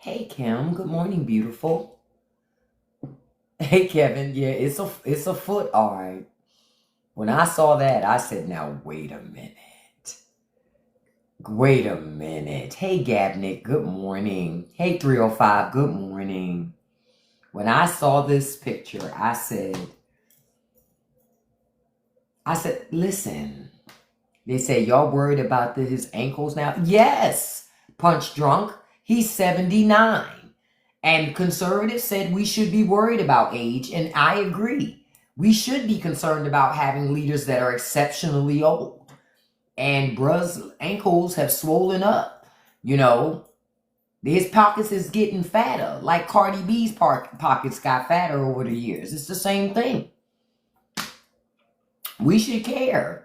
Hey Kim, good morning, beautiful. Hey Kevin, yeah, it's a foot, all right. When I saw that, I said, now wait a minute. Wait a minute. Hey Gabnick, good morning. Hey 305, good morning. When I saw this picture, I said, listen. They say y'all worried about his ankles now? Yes, Punch Drunk. He's 79. And conservatives said we should be worried about age, and I agree. We should be concerned about having leaders that are exceptionally old. And bruh's ankles have swollen up. You know, his pockets is getting fatter, like Cardi B's pockets got fatter over the years. It's the same thing. We should care.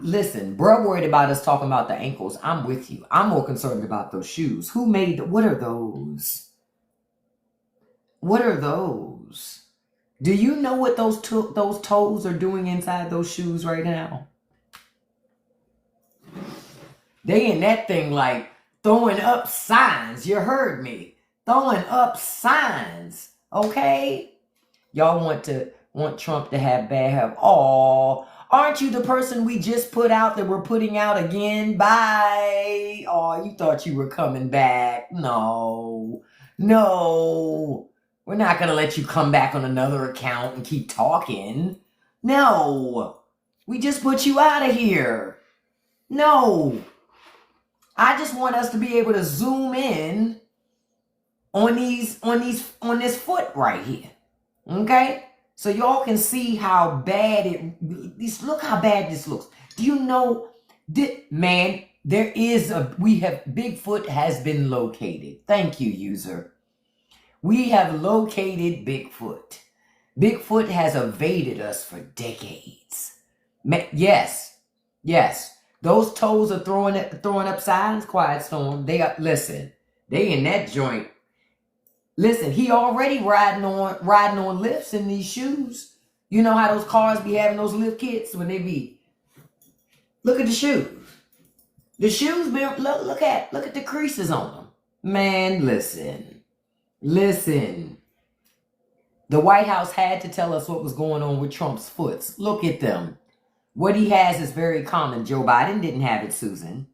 Listen, bruh worried about us talking about the ankles. I'm with you. I'm more concerned about those shoes. Who made what are those? What are those? Do you know what those toes are doing inside those shoes right now? They in that thing like throwing up signs. You heard me. Throwing up signs. Okay? Y'all want Trump to have bad health. Aw. Aren't you the person we just put out that we're putting out again? Bye. Oh, you thought you were coming back. No. No. We're not going to let you come back on another account and keep talking. No. We just put you out of here. No. I just want us to be able to zoom in on this foot right here. Okay? So y'all can see how bad look how bad this looks. Do you know, man, Bigfoot has been located. Thank you, user. We have located Bigfoot. Bigfoot has evaded us for decades. Yes. Those toes are throwing up signs, Quiet Storm. Listen, they in that joint. Listen, he already riding on lifts in these shoes. You know how those cars be having those lift kits when they be. Look at the shoes. The shoes be look at the creases on them. Man, listen. The White House had to tell us what was going on with Trump's foots. Look at them. What he has is very common. Joe Biden didn't have it, Susan.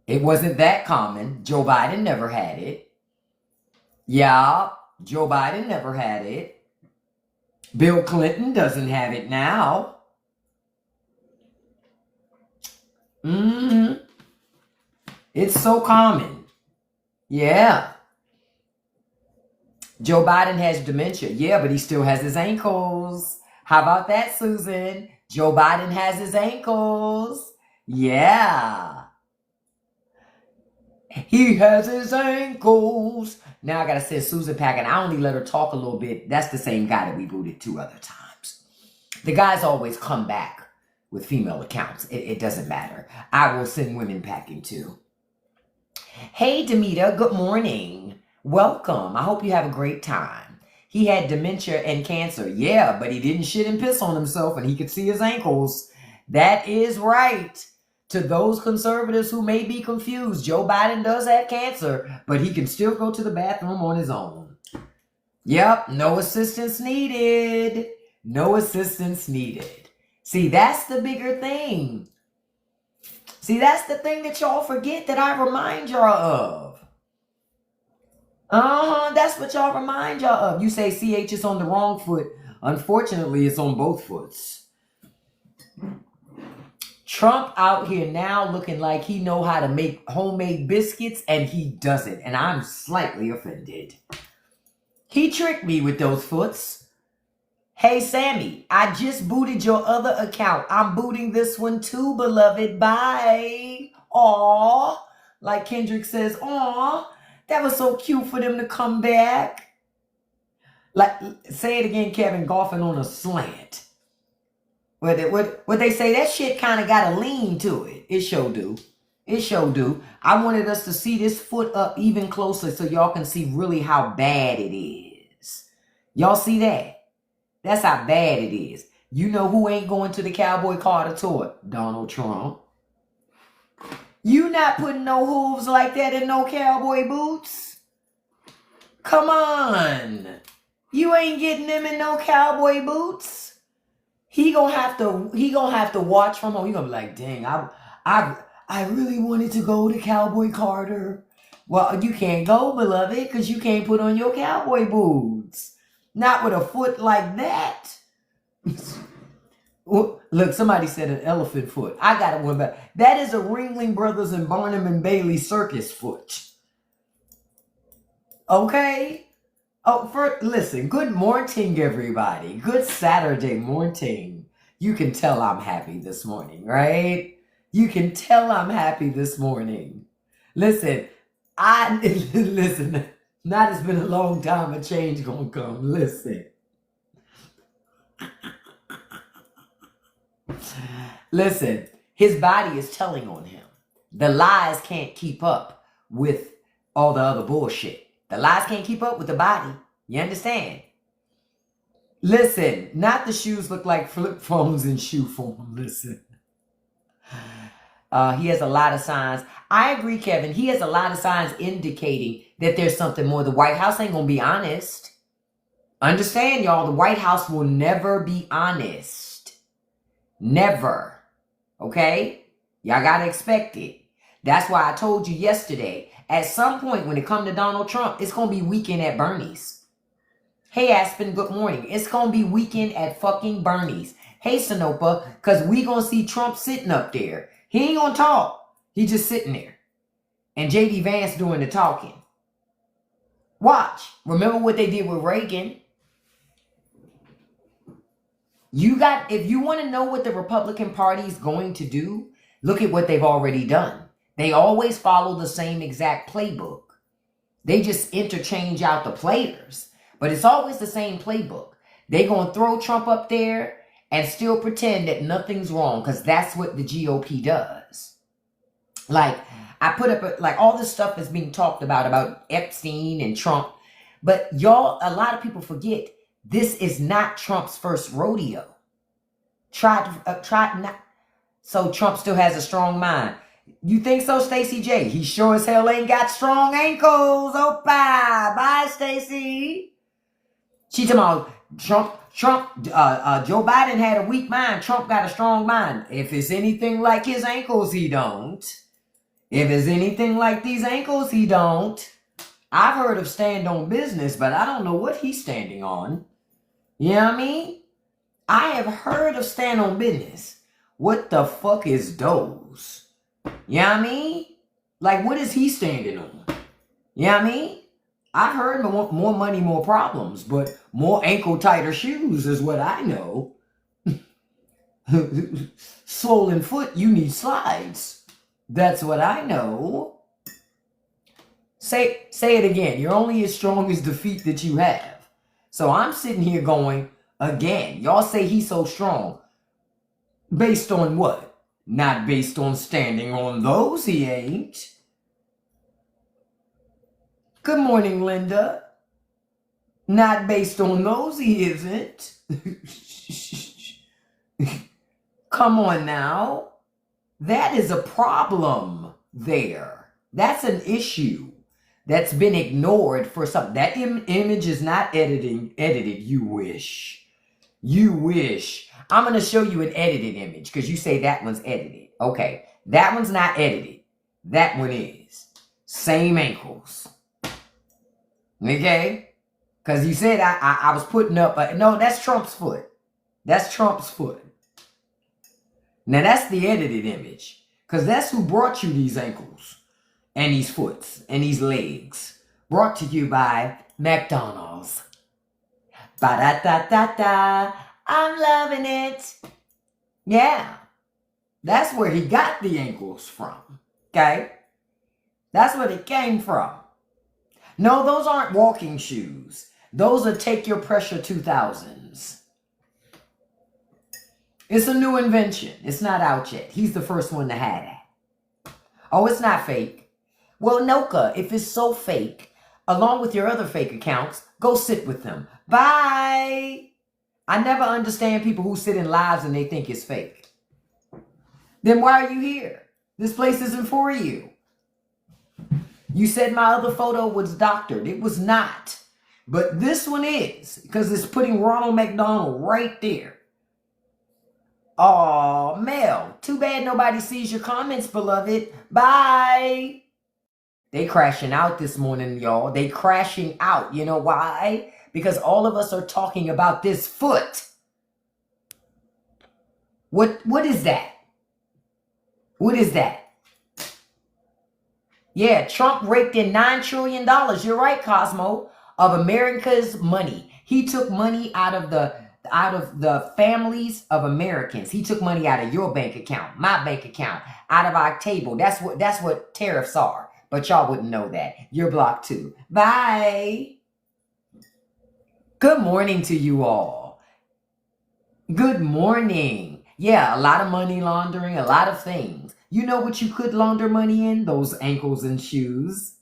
It wasn't that common. Joe Biden never had it. Yeah, Joe Biden never had it. Bill Clinton doesn't have it now. It's so common. Yeah. Joe Biden has dementia. Yeah, but he still has his ankles. How about that, Susan? Joe Biden has his ankles. Yeah. He has his ankles. Now I gotta send Susan Pack, and I only let her talk a little bit. That's the same guy that we booted 2 other times. The guys always come back with female accounts. It doesn't matter. I will send women packing too. Hey, Demita, good morning. Welcome. I hope you have a great time. He had dementia and cancer. Yeah, but he didn't shit and piss on himself, and he could see his ankles. That is right. To those conservatives who may be confused, Joe Biden does have cancer, but he can still go to the bathroom on his own. Yep, no assistance needed. No assistance needed. See, that's the bigger thing. See, that's the thing that y'all forget that I remind y'all of. That's what y'all remind y'all of. You say CH is on the wrong foot. Unfortunately, it's on both foots. Trump out here now looking like he know how to make homemade biscuits, and he doesn't. And I'm slightly offended. He tricked me with those foots. Hey, Sammy, I just booted your other account. I'm booting this one too, beloved. Bye. Aw. Like Kendrick says, aw. That was so cute for them to come back. Like, say it again, Kevin, golfing on a slant. What they say, that shit kind of got a lean to it. It sure do. It sure do. I wanted us to see this foot up even closer so y'all can see really how bad it is. Y'all see that? That's how bad it is. You know who ain't going to the Cowboy Carter tour? Donald Trump. You not putting no hooves like that in no cowboy boots. Come on. You ain't getting them in no cowboy boots. He gonna have to watch from home. He gonna be like, dang, I really wanted to go to Cowboy Carter. Well, you can't go, beloved, because you can't put on your cowboy boots. Not with a foot like that. Look, somebody said an elephant foot. I got one back. That is a Ringling Brothers and Barnum and Bailey circus foot. Okay? Oh, listen, good morning, everybody. Good Saturday morning. You can tell I'm happy this morning, right? You can tell I'm happy this morning. Listen, listen, not it's been a long time, a change gonna come. Listen. Listen, his body is telling on him. The lies can't keep up with all the other bullshit. The lies can't keep up with the body. You understand? Listen, not the shoes look like flip phones in shoe form. Listen. He has a lot of signs. I agree, Kevin. He has a lot of signs indicating that there's something more. The White House ain't gonna be honest. Understand, y'all, the White House will never be honest. Never. Okay? Y'all gotta expect it. That's why I told you yesterday, at some point when it comes to Donald Trump, it's gonna be weekend at Bernie's. Hey, Aspen, good morning. It's gonna be weekend at fucking Bernie's. Hey, Sanopa, because we gonna see Trump sitting up there. He ain't gonna talk. He just sitting there. And J.D. Vance doing the talking. Watch. Remember what they did with Reagan. If you want to know what the Republican Party is going to do, look at what they've already done. They always follow the same exact playbook. They just interchange out the players. But it's always the same playbook. They're going to throw Trump up there and still pretend that nothing's wrong, because that's what the GOP does. Like, I put up, like, all this stuff is being talked about Epstein and Trump. But y'all, a lot of people forget, this is not Trump's first rodeo. Try not. So Trump still has a strong mind. You think so, Stacey J? He sure as hell ain't got strong ankles. Opa. Bye, Stacey. She talking about Joe Biden had a weak mind. Trump got a strong mind. If it's anything like his ankles, he don't. If it's anything like these ankles, he don't. I've heard of stand on business, but I don't know what he's standing on. You know what I mean? I have heard of stand on business. What the fuck is those? You know what I mean? Like, what is he standing on? You know what I mean? I've heard more money, more problems, but more ankle tighter shoes is what I know. Swollen foot, you need slides. That's what I know. Say it again. You're only as strong as the feet that you have. So I'm sitting here going, again, y'all say he's so strong. Based on what? Not based on standing on those, he ain't. Good morning, Linda. Not based on those, he isn't. Come on now. That is a problem there. That's an issue that's been ignored for something. That image is not edited, you wish. You wish. I'm going to show you an edited image because you say that one's edited. Okay, that one's not edited. That one is. Same ankles. Okay? Because you said I was putting up... no, that's Trump's foot. That's Trump's foot. Now, that's the edited image. Because that's who brought you these ankles. And these foots. And these legs. Brought to you by McDonald's. Ba-da-da-da-da. I'm loving it. Yeah. That's where he got the ankles from. Okay? That's where they came from. No, those aren't walking shoes. Those are Take Your Pressure 2000s. It's a new invention. It's not out yet. He's the first one to have that. Oh, it's not fake. Well, Noka, if it's so fake, along with your other fake accounts, go sit with them. Bye. I never understand people who sit in lives and they think it's fake. Then why are you here? This place isn't for you. You said my other photo was doctored. It was not. But this one is, because it's putting Ronald McDonald right there. Aw, Mel, too bad nobody sees your comments, beloved. Bye. They crashing out this morning, y'all. They crashing out. You know why? Because all of us are talking about this foot. What is that? What is that? Yeah, Trump raked in $9 trillion. You're right, Cosmo, of America's money. He took money out of the families of Americans. He took money out of your bank account, my bank account, out of our table. That's what tariffs are. But y'all wouldn't know that. You're blocked too. Bye. Good morning to you all. Good morning. Yeah, a lot of money laundering, a lot of things. You know what you could launder money in? Those ankles and shoes.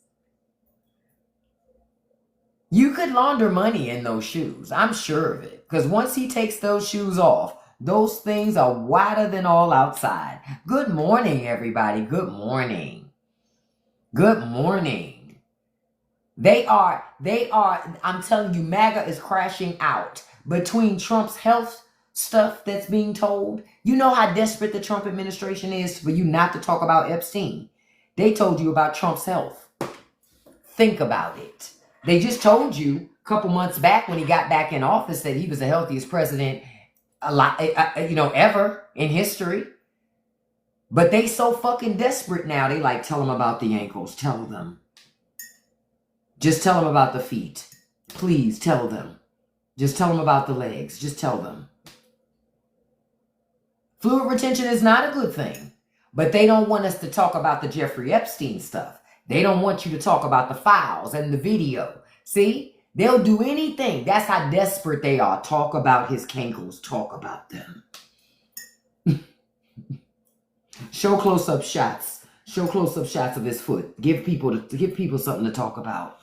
You could launder money in those shoes. I'm sure of it. Because once he takes those shoes off, those things are wider than all outside. Good morning, everybody. Good morning. Good morning. They are, I'm telling you, MAGA is crashing out. Between Trump's health stuff that's being told, you know how desperate the Trump administration is for you not to talk about Epstein. They told you about Trump's health. Think about it. They just told you a couple months back when he got back in office that he was the healthiest president ever in history. But they so fucking desperate now. They like, tell them about the ankles. Tell them. Just tell them about the feet. Please tell them. Just tell them about the legs. Just tell them. Fluid retention is not a good thing. But they don't want us to talk about the Jeffrey Epstein stuff. They don't want you to talk about the files and the video. See? They'll do anything. That's how desperate they are. Talk about his cankles. Talk about them. Show close-up shots. Show close-up shots of his foot. Give people something to talk about.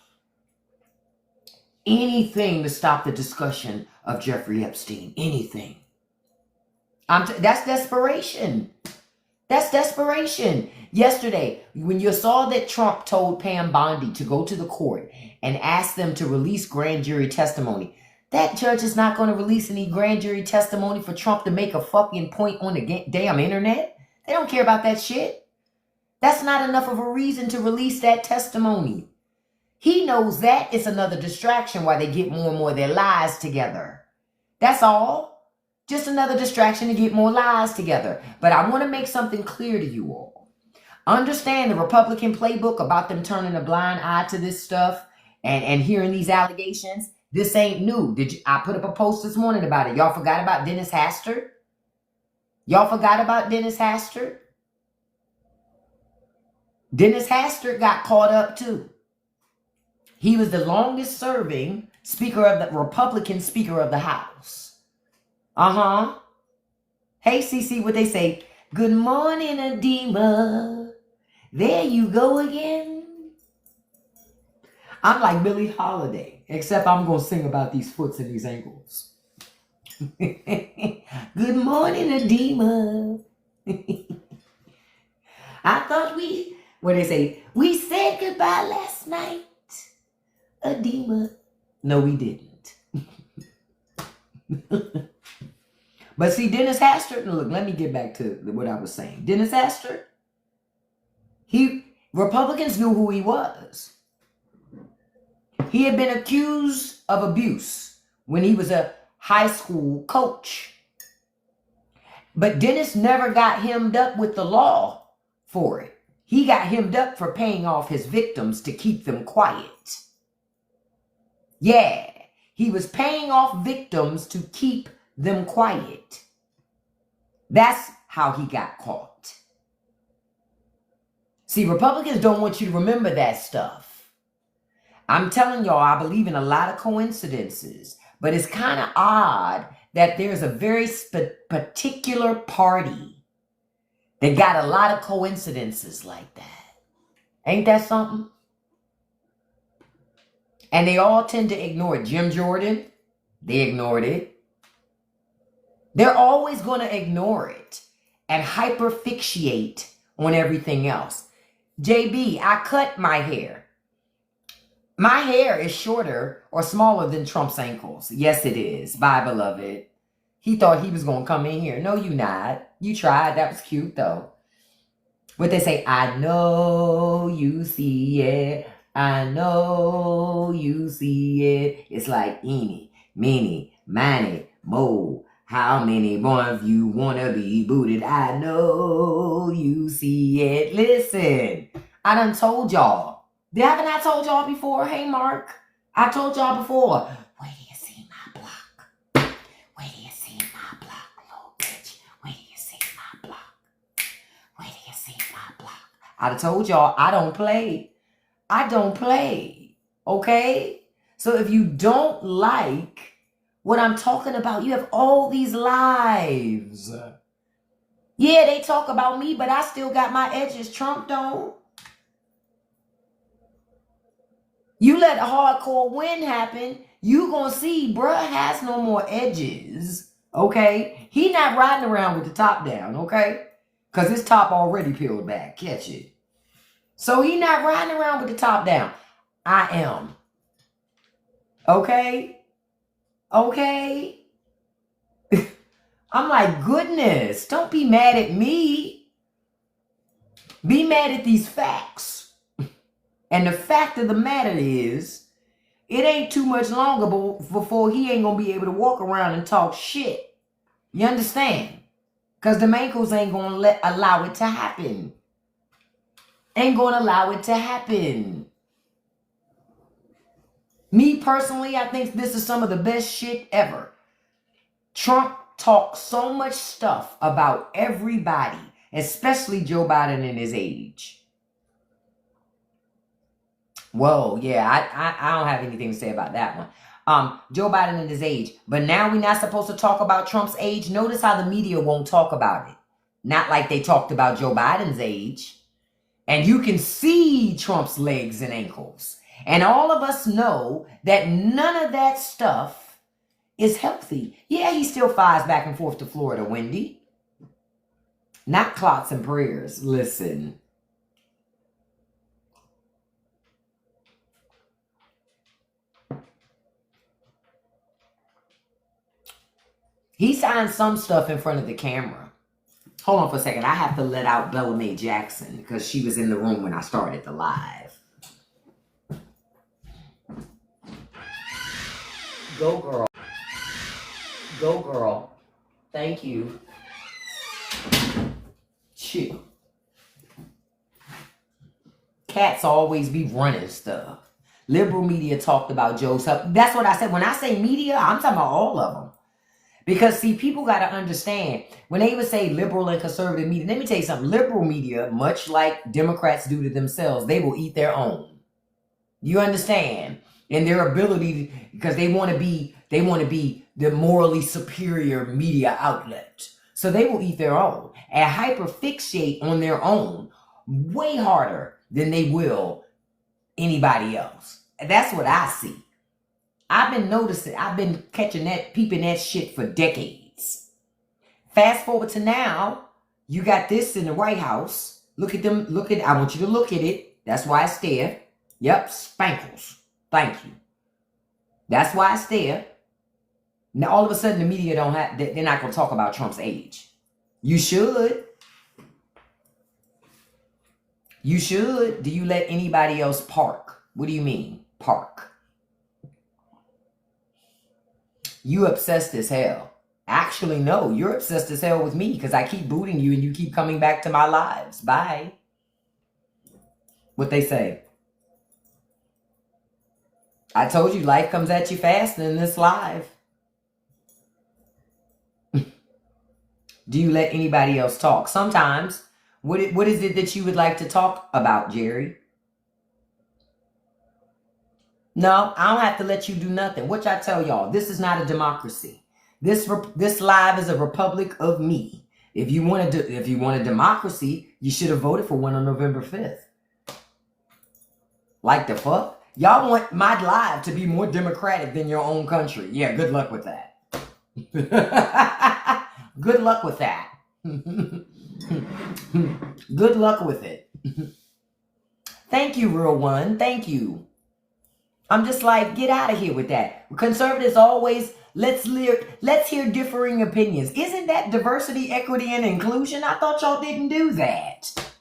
Anything to stop the discussion of Jeffrey Epstein. Anything. That's desperation. That's desperation. Yesterday, when you saw that Trump told Pam Bondi to go to the court and ask them to release grand jury testimony, that judge is not going to release any grand jury testimony for Trump to make a fucking point on the damn internet. They don't care about that shit. That's not enough of a reason to release that testimony. He knows that it's another distraction while they get more and more of their lies together. That's all. Just another distraction to get more lies together. But I want to make something clear to you all. Understand the Republican playbook about them turning a blind eye to this stuff and hearing these allegations. This ain't new. I put up a post this morning about it. Y'all forgot about Dennis Hastert? Y'all forgot about Dennis Hastert? Dennis Hastert got caught up too. He was the longest serving Republican Speaker of the House. Hey, CC, what they say? Good morning, Adema. There you go again. I'm like Billie Holiday, except I'm going to sing about these foots and these ankles. Good morning, Adema. I thought we said goodbye last night, Adema. No, we didn't. But see, Dennis Hastert, look, let me get back to what I was saying. Dennis Hastert, Republicans knew who he was. He had been accused of abuse when he was a high school coach. But Dennis never got hemmed up with the law for it. He got hemmed up for paying off his victims to keep them quiet. Yeah, he was paying off victims to keep them quiet. That's how he got caught. See, Republicans don't want you to remember that stuff. I'm telling y'all, I believe in a lot of coincidences, but it's kind of odd that there's a very particular party that got a lot of coincidences like that. Ain't that something? And they all tend to ignore it. Jim Jordan, they ignored it. They're always going to ignore it and hyperfixate on everything else. JB, I cut my hair. My hair is shorter or smaller than Trump's ankles. Yes, it is. Bye, beloved. He thought he was going to come in here. No, you not. You tried. That was cute, though. What they say, I know you see it. I know you see it. It's like eeny, meeny, miny, mo. How many more of you want to be booted? I know you see it. Listen, I done told y'all. Haven't I told y'all before? Hey, Mark. I told y'all before. Wait till you see my block. Wait till you see my block, little bitch. Wait till you see my block. Wait till you see my block. I done told y'all I don't play. I don't play. Okay? So if you don't like what I'm talking about, you have all these lives. Yeah, they talk about me, but I still got my edges. Trump don't. You let a hardcore win happen, you gonna see bruh has no more edges, okay? He not riding around with the top down, okay? Because his top already peeled back, catch it. So he not riding around with the top down. I am. Okay? Okay? I'm like, goodness, don't be mad at me. Be mad at these facts. And the fact of the matter is, it ain't too much longer before he ain't going to be able to walk around and talk shit. You understand? Because the ankles ain't going to allow it to happen. Ain't going to allow it to happen. Me personally, I think this is some of the best shit ever. Trump talks so much stuff about everybody, especially Joe Biden and his age. Whoa, yeah, I don't have anything to say about that one. Joe Biden and his age. But now we're not supposed to talk about Trump's age. Notice how the media won't talk about it. Not like they talked about Joe Biden's age. And you can see Trump's legs and ankles. And all of us know that none of that stuff is healthy. Yeah, he still flies back and forth to Florida, Wendy. Not clots and prayers. Listen. He signed some stuff in front of the camera. Hold on for a second. I have to let out Bella Mae Jackson because she was in the room when I started the live. Go, girl. Go, girl. Thank you. Chill. Cats always be running stuff. Liberal media talked about Joe's stuff. That's what I said. When I say media, I'm talking about all of them. Because, see, people got to understand, when they would say liberal and conservative media, let me tell you something. Liberal media, much like Democrats do to themselves, they will eat their own. You understand? And their ability, because they want to be the morally superior media outlet. So they will eat their own and hyperfixate on their own way harder than they will anybody else. And that's what I see. I've been noticing, I've been catching that, peeping that shit for decades. Fast forward to now, you got this in the White House. Look at them, I want you to look at it. That's why it's there. Yep, spankles. Thank you. That's why it's there. Now, all of a sudden, the media they're not going to talk about Trump's age. You should. You should. Do you let anybody else park? What do you mean, park? You obsessed as hell. Actually, no, you're obsessed as hell with me because I keep booting you and you keep coming back to my lives. Bye. What they say. I told you life comes at you faster than this live. Do you let anybody else talk? Sometimes. What is it that you would like to talk about, Jerry? No, I don't have to let you do nothing. What I tell y'all, this is not a democracy. This live is a republic of me. If you want a democracy, you should have voted for one on November 5th. Like the fuck? Y'all want my live to be more democratic than your own country. Yeah, good luck with that. Good luck with that. Good luck with it. Thank you, real one. Thank you. I'm just like, get out of here with that. Conservatives always, let's hear differing opinions. Isn't that diversity, equity, and inclusion? I thought y'all didn't do that.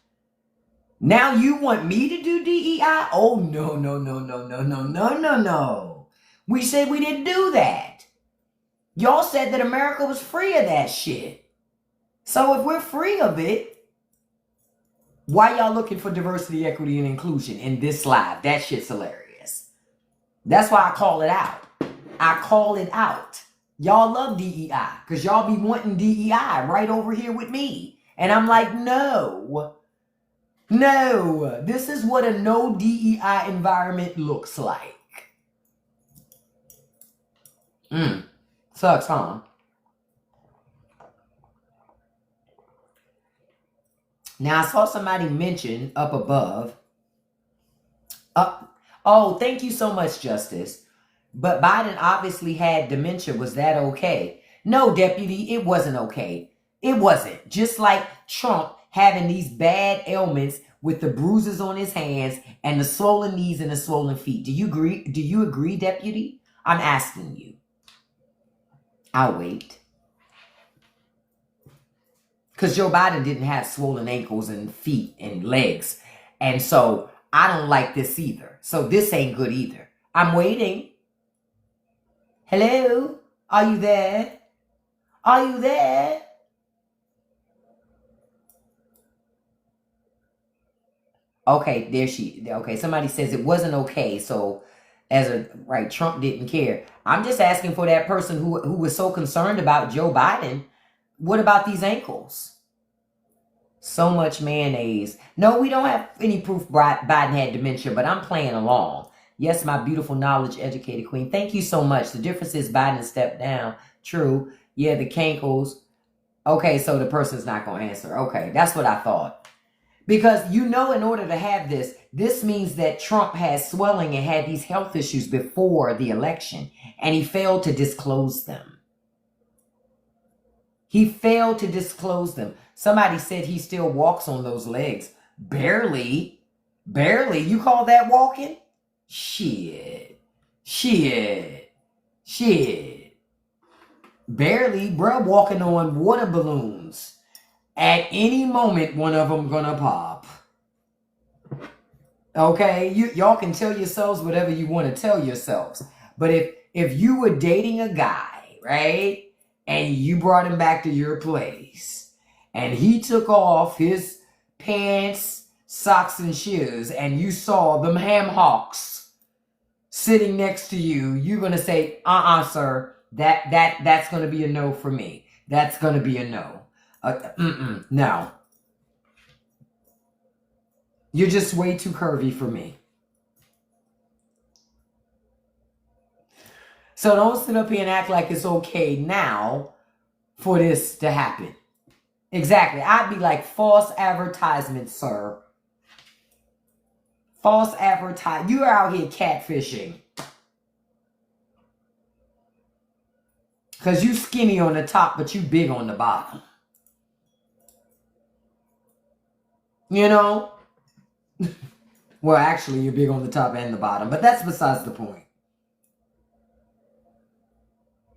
Now you want me to do DEI? Oh, no, no, no, no, no, no, no, no, no. We said we didn't do that. Y'all said that America was free of that shit. So if we're free of it, why y'all looking for diversity, equity, and inclusion in this live? That shit's hilarious. That's why I call it out. I call it out. Y'all love DEI because y'all be wanting DEI right over here with me. And I'm like, no. No. This is what a no DEI environment looks like. Sucks, huh? Now, I saw somebody mention up above. Oh, thank you so much, Justice. But Biden obviously had dementia. Was that okay? No, Deputy, it wasn't okay. It wasn't. Just like Trump having these bad ailments with the bruises on his hands and the swollen knees and the swollen feet. Do you agree? Do you agree, Deputy? I'm asking you. I'll wait. Because Joe Biden didn't have swollen ankles and feet and legs. And so I don't like this either. So this ain't good either. I'm waiting. Hello? Are you there? Are you there? Okay, okay, somebody says it wasn't okay. So right, Trump didn't care. I'm just asking for that person who was so concerned about Joe Biden. What about these ankles? So much mayonnaise. No, we don't have any proof Biden had dementia, but I'm playing along. Yes, my beautiful, knowledge-educated queen. Thank you so much. The difference is Biden stepped down. True. Yeah, the cankles. Okay, so the person's not going to answer. Okay, that's what I thought. Because in order to have this means that Trump had swelling and had these health issues before the election, and he failed to disclose them. He failed to disclose them. Somebody said he still walks on those legs. Barely. Barely. You call that walking? Shit. Barely, bruh, walking on water balloons. At any moment, one of them gonna pop. Okay? Y'all can tell yourselves whatever you want to tell yourselves. But if you were dating a guy, right? And you brought him back to your place, and he took off his pants, socks, and shoes, and you saw them ham hocks sitting next to you, you're going to say, sir, that's going to be a no for me. That's going to be a no. No. You're just way too curvy for me. So don't sit up here and act like it's okay now for this to happen. Exactly. I'd be like, false advertisement, sir. False advertisement. You're out here catfishing. Because you skinny on the top, but you big on the bottom. You know? Well, actually, you're big on the top and the bottom. But that's besides the point.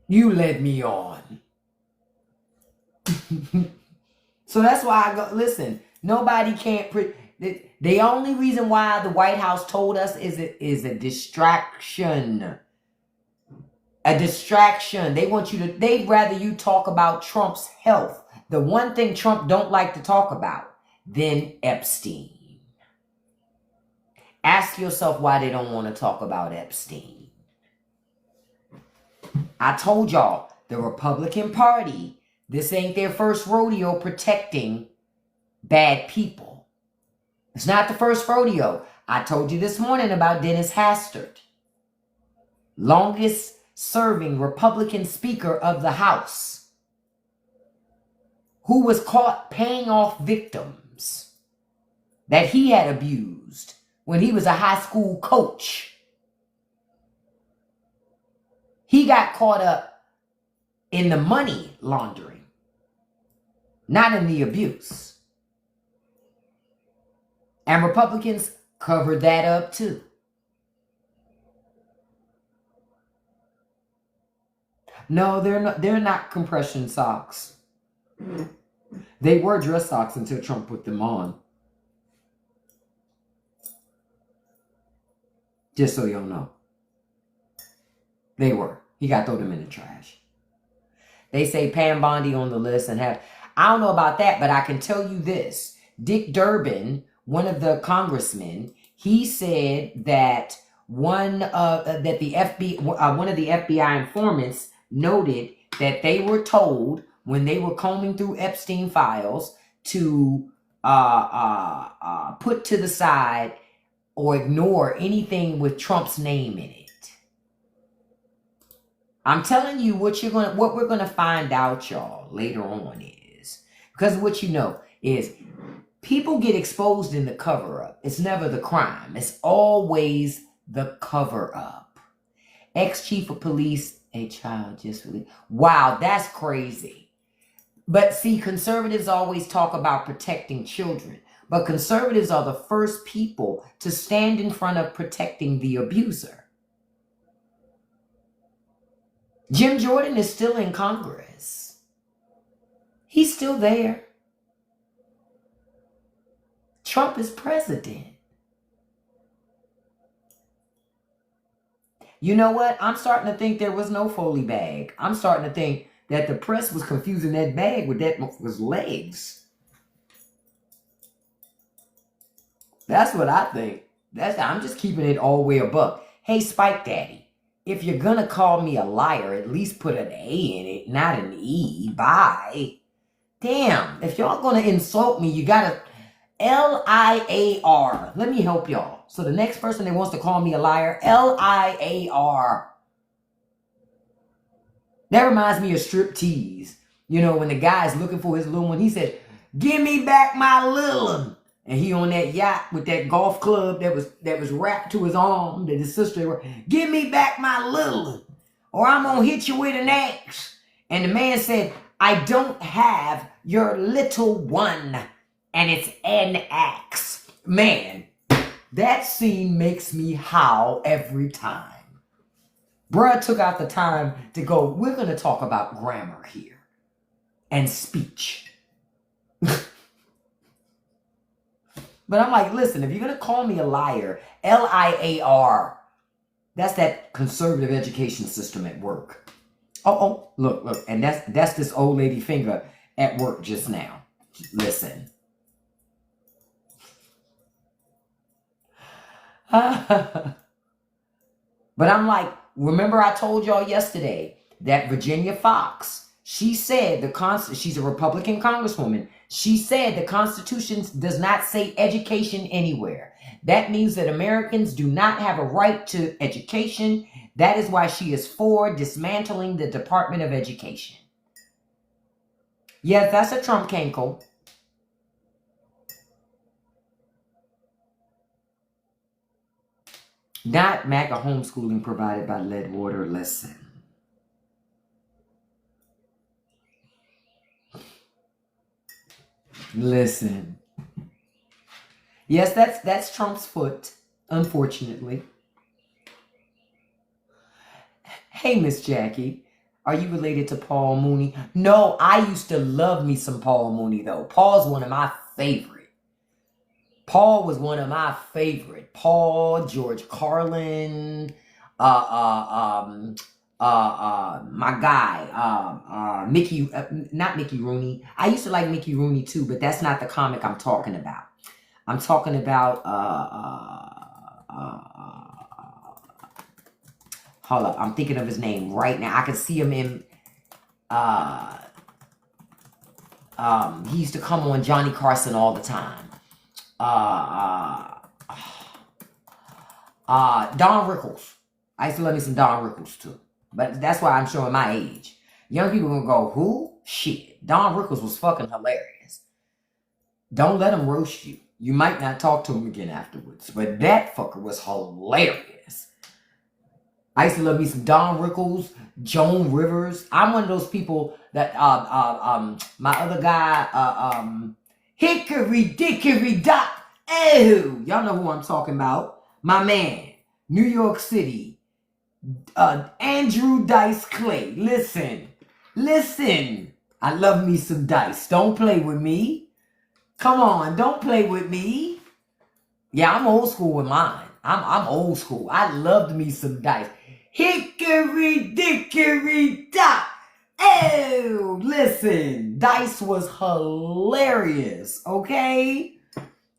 You led me on. So that's why I go, listen, nobody can't, the only reason why the White House told us is a distraction. A distraction. They'd rather you talk about Trump's health. The one thing Trump don't like to talk about, than Epstein. Ask yourself why they don't want to talk about Epstein. I told y'all, the Republican Party, this ain't their first rodeo protecting bad people. It's not the first rodeo. I told you this morning about Dennis Hastert, longest serving Republican Speaker of the House, who was caught paying off victims that he had abused when he was a high school coach. He got caught up in the money laundering, not in the abuse. And Republicans covered that up too. No, they're not compression socks. They were dress socks until Trump put them on. Just so y'all know. They were. He got to throw them in the trash. They say Pam Bondi on the list and have... I don't know about that, but I can tell you this. Dick Durbin, one of the congressmen, he said that one of the FBI informants noted that they were told when they were combing through Epstein files to put to the side or ignore anything with Trump's name in it. I'm telling you what we're gonna find out, y'all, later on is, because what you know is people get exposed in the cover-up. It's never the crime. It's always the cover-up. Ex-chief of police, a child just released. Wow, that's crazy. But see, conservatives always talk about protecting children. But conservatives are the first people to stand in front of protecting the abuser. Jim Jordan is still in Congress. He's still there. Trump is president. You know what? I'm starting to think there was no Foley bag. I'm starting to think that the press was confusing that bag with that was legs. That's what I think. I'm just keeping it all the way above. Hey, Spike Daddy. If you're going to call me a liar, at least put an A in it, not an E. Bye. Damn. If y'all going to insult me, you got to L-I-A-R. Let me help y'all. So the next person that wants to call me a liar, L-I-A-R. That reminds me of strip tease. You know, when the guy's looking for his little one, he said, "Give me back my little one." And he on that yacht with that golf club that was wrapped to his arm that his sister, "Give me back my little one, or I'm going to hit you with an axe." And the man said, "I don't have your little one, and it's an axe." Man, that scene makes me howl every time. Bruh took out the time to go, we're going to talk about grammar here and speech. But I'm like, listen, if you're going to call me a liar, L-I-A-R, that's that conservative education system at work. Oh, look. And that's this old lady finger at work just now. Listen. But I'm like, remember I told y'all yesterday that Virginia Fox, she said she's a Republican congresswoman. She said the Constitution does not say education anywhere. That means that Americans do not have a right to education. That is why she is for dismantling the Department of Education. Yes, that's a Trump cankle. Not MAGA homeschooling provided by Leadwater. Listen. Listen. Yes, that's Trump's foot, unfortunately. Hey, Miss Jackie, are you related to Paul Mooney? No, I used to love me some Paul Mooney, though. Paul's one of my favorite. Paul was one of my favorite. Paul, George Carlin, my guy, Mickey, not Mickey Rooney. I used to like Mickey Rooney too, but that's not the comic I'm talking about. I'm talking about, hold up, I'm thinking of his name right now. I can see him in, he used to come on Johnny Carson all the time. Don Rickles. I used to love me some Don Rickles too. But that's why I'm showing my age. Young people gonna go, who? Shit. Don Rickles was fucking hilarious. Don't let him roast you. You might not talk to him again afterwards. But that fucker was hilarious. I used to love me some Don Rickles, Joan Rivers. I'm one of those people that, my other guy, Hickory Dickory Dock, Oh, y'all know who I'm talking about. My man, New York City, Andrew Dice Clay. Listen. I love me some Dice. Don't play with me. Come on, don't play with me. Yeah, I'm old school with mine. I'm old school. I loved me some Dice. Hickory dickory dock. Oh, listen. Dice was hilarious, okay?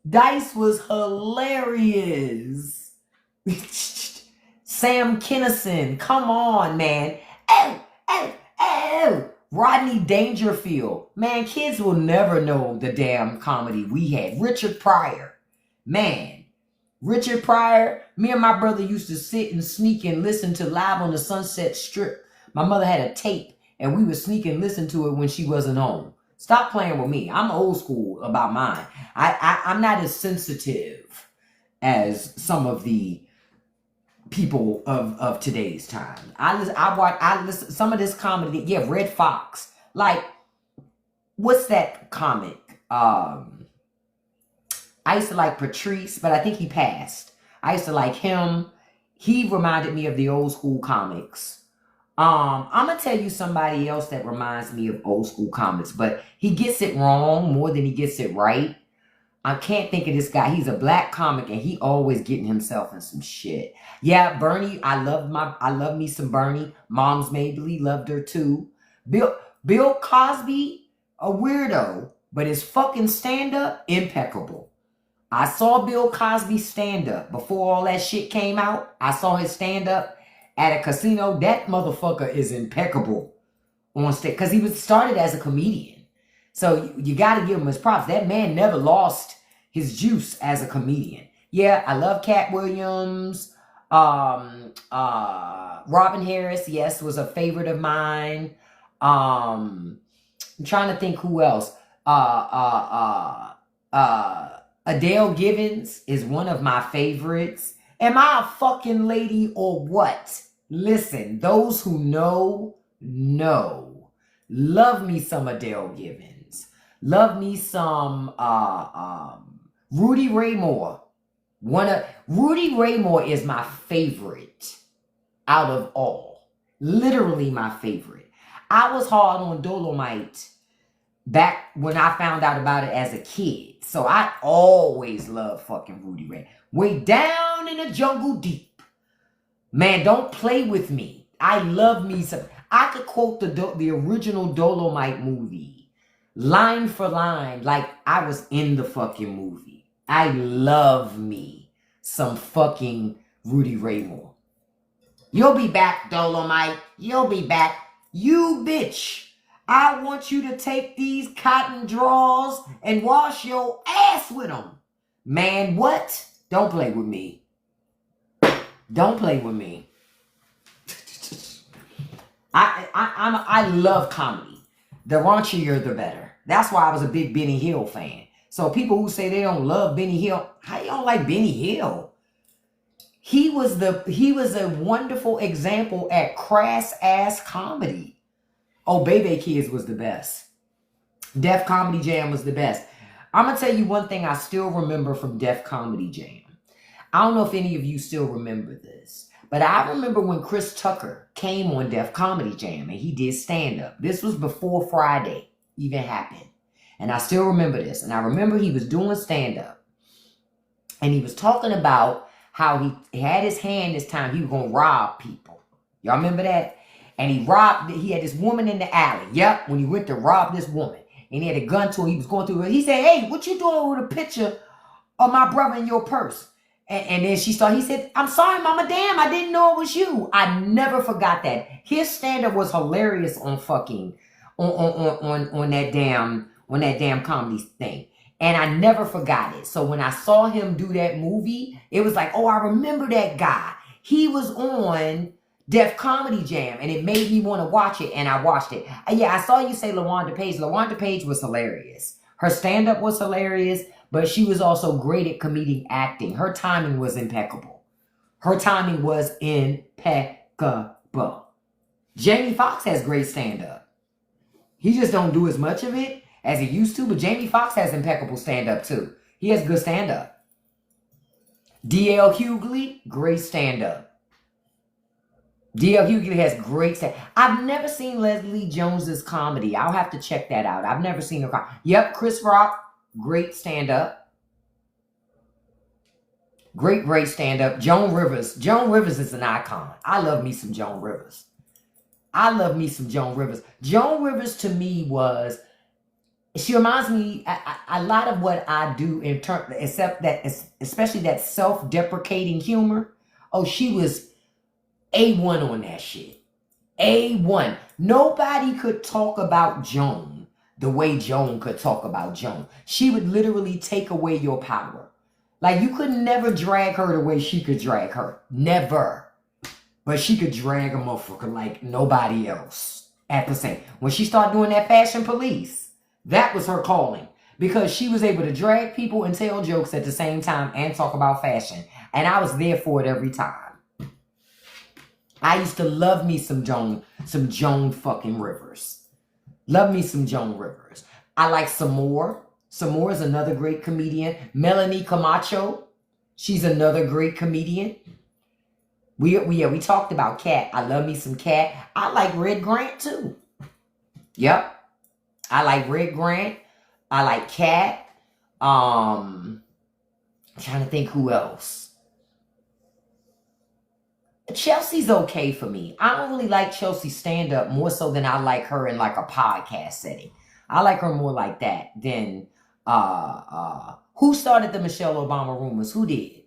Dice was hilarious. Sam Kinison, come on, man. Oh. Rodney Dangerfield. Man, kids will never know the damn comedy we had. Richard Pryor. Man. Richard Pryor, me and my brother used to sit and sneak and listen to Live on the Sunset Strip. My mother had a tape, and we would sneak and listen to it when she wasn't home. Stop playing with me. I'm old school about mine. I'm not as sensitive as some of the people of today's time. I listen some of this comedy. Yeah, Red Fox. Like, what's that comic? I used to like Patrice, but I think he passed. I used to like him. He reminded me of the old school comics. I'm gonna tell you somebody else that reminds me of old school comics, but he gets it wrong more than he gets it right. I can't think of this guy. He's a black comic, and he always getting himself in some shit. Yeah, Bernie. I love me some Bernie. Mom's Mabley, loved her too. Bill Cosby, a weirdo, but his fucking stand-up, impeccable. I saw Bill Cosby stand-up before all that shit came out. I saw his stand-up at a casino. That motherfucker is impeccable on stage because he was started as a comedian. So you got to give him his props. That man never lost his juice as a comedian. Yeah, I love Cat Williams. Robin Harris, yes, was a favorite of mine. I'm trying to think who else. Adele Givens is one of my favorites. Am I a fucking lady or what? Listen, those who know. Love me some Adele Givens. Love me some Rudy Ray Moore. Rudy Ray Moore is my favorite out of all. Literally my favorite. I was hard on Dolomite back when I found out about it as a kid. So I always loved fucking Rudy Ray. Way down in the jungle deep. Man, don't play with me. I love me some. I could quote the original Dolomite movie, line for line, like I was in the fucking movie. I love me some fucking Rudy Ray Moore. You'll be back, Dolomite. You'll be back. You bitch. I want you to take these cotton drawers and wash your ass with them. Man, what? Don't play with me. Don't play with me. I love comedy. The raunchier, the better. That's why I was a big Benny Hill fan. So people who say they don't love Benny Hill, how you don't like Benny Hill? He was a wonderful example at crass ass comedy. Oh, Baby Kids was the best. Def Comedy Jam was the best. I'm going to tell you one thing I still remember from Def Comedy Jam. I don't know if any of you still remember this, but I remember when Chris Tucker came on Def Comedy Jam and he did stand-up. This was before Friday even happened. And I still remember this. And I remember he was doing stand-up. And he was talking about how he had his hand this time. He was going to rob people. Y'all remember that? And he had this woman in the alley. Yep, when he went to rob this woman. And he had a gun to her. He was going through it. He said, hey, what you doing with a picture of my brother in your purse? And then he said, I'm sorry, mama, damn, I didn't know it was you. I never forgot that. His stand-up was hilarious on fucking, on that damn comedy thing. And I never forgot it. So when I saw him do that movie, it was like, oh, I remember that guy. He was on Def Comedy Jam, and it made me want to watch it, and I watched it. Yeah, I saw you say LaWanda Page. LaWanda Page was hilarious. Her stand-up was hilarious, but she was also great at comedic acting. Her timing was impeccable. Jamie Foxx has great stand-up. He just don't do as much of it as he used to, but Jamie Foxx has impeccable stand-up too. He has good stand-up. D.L. Hughley, great stand-up. D.L. Hughley has great stand. I've never seen Leslie Jones's comedy. I'll have to check that out. I've never seen her. Yep, Chris Rock, great stand-up. Great stand-up. Joan Rivers. Joan Rivers is an icon. I love me some Joan Rivers. I love me some Joan Rivers. Joan Rivers to me was, she reminds me a lot of what I do in terms, except that, especially that self-deprecating humor. Oh, she was A1 on that shit. A1. Nobody could talk about Joan the way Joan could talk about Joan. She would literally take away your power. Like, you could never drag her the way she could drag her. Never. But she could drag a motherfucker like nobody else at the same. When she started doing that Fashion Police, that was her calling. Because she was able to drag people and tell jokes at the same time and talk about fashion. And I was there for it every time. I used to love me some Joan fucking Rivers. Love me some Joan Rivers. I like Samore. Samore is another great comedian. Melanie Camacho, she's another great comedian. We talked about Cat. I love me some Cat. I like Red Grant too. Yep. I like Red Grant. I like Cat. I'm trying to think who else. Chelsea's okay for me. I don't really like Chelsea's stand-up more so than I like her in like a podcast setting. I like her more like that than who started the Michelle Obama rumors? Who did?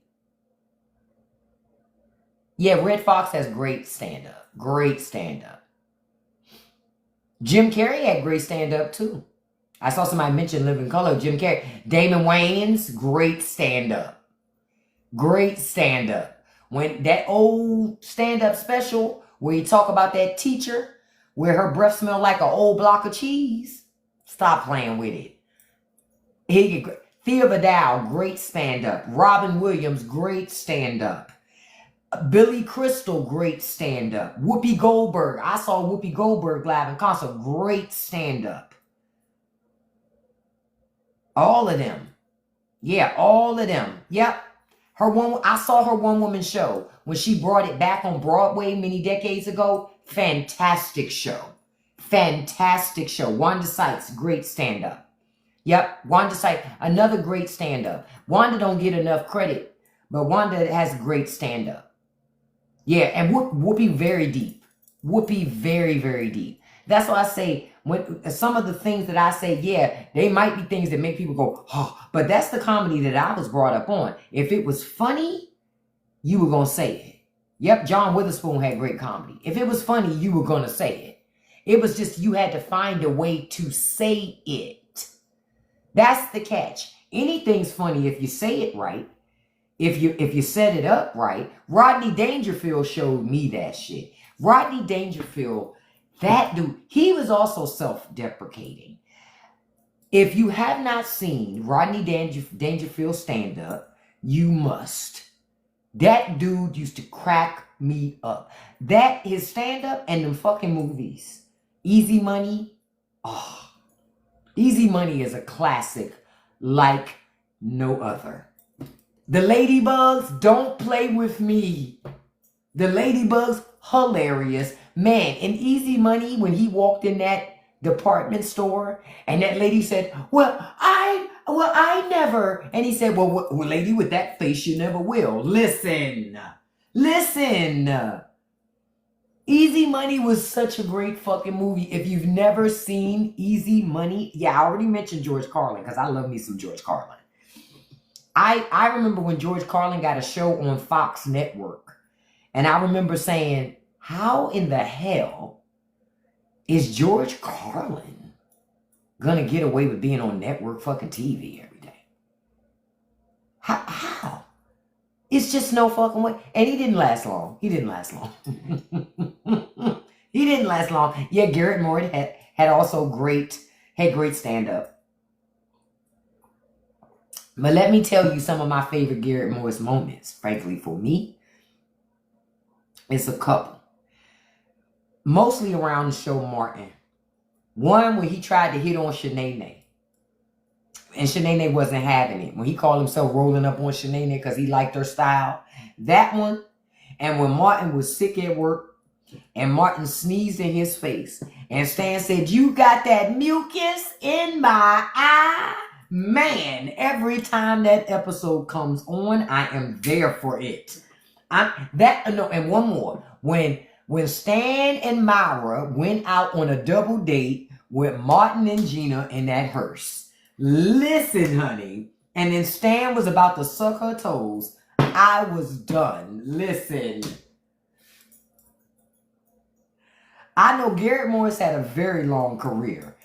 Yeah, Red Fox has great stand-up. Great stand-up. Jim Carrey had great stand-up too. I saw somebody mention Living Color. Jim Carrey. Damon Wayans, great stand-up. Great stand-up. When that old stand-up special where you talk about that teacher where her breath smelled like an old block of cheese, stop playing with it. Thea Vidal, great stand-up. Robin Williams, great stand-up. Billy Crystal, great stand-up. Whoopi Goldberg. I saw Whoopi Goldberg live in concert. Great stand-up. All of them. Yeah, all of them. Yep. I saw her one-woman show when she brought it back on Broadway many decades ago. Fantastic show. Fantastic show. Wanda Sykes, great stand-up. Yep, Wanda Sykes, another great stand-up. Wanda don't get enough credit, but Wanda has great stand-up. Yeah, and Whoopi very deep. Whoopi very, very deep. That's why I say, when some of the things that I say, yeah, they might be things that make people go, oh, but that's the comedy that I was brought up on. If it was funny, you were going to say it. Yep, John Witherspoon had great comedy. If it was funny, you were going to say it. It was just you had to find a way to say it. That's the catch. Anything's funny if you say it right. If you set it up right. Rodney Dangerfield showed me that shit. Rodney Dangerfield, that dude, he was also self-deprecating. If you have not seen Rodney Dangerfield stand up, you must. That dude used to crack me up. That his stand up and them fucking movies. Easy Money. Oh, Easy Money is a classic like no other. The Ladybugs, don't play with me. The Ladybugs, hilarious. Man, in Easy Money, when he walked in that department store and that lady said, well, I never. And he said, well, lady, with that face, you never will. Listen. Easy Money was such a great fucking movie. If you've never seen Easy Money, yeah, I already mentioned George Carlin because I love me some George Carlin. I remember when George Carlin got a show on Fox Network. And I remember saying, how in the hell is George Carlin gonna get away with being on network fucking TV every day? How? It's just no fucking way. And he didn't last long. He didn't last long. He didn't last long. Yeah, Garrett Morris had also great stand-up. But let me tell you some of my favorite Garrett Morris moments. Frankly, for me, it's a couple. Mostly around the show Martin. One where he tried to hit on Shanae. And Shanae wasn't having it. When he called himself rolling up on Shanae because he liked her style. That one. And when Martin was sick at work and Martin sneezed in his face and Stan said, "You got that mucus in my eye." Man, every time that episode comes on, I am there for it. And one more. When Stan and Myra went out on a double date with Martin and Gina in that hearse. Listen, honey. And then Stan was about to suck her toes. I was done. Listen. I know Garrett Morris had a very long career,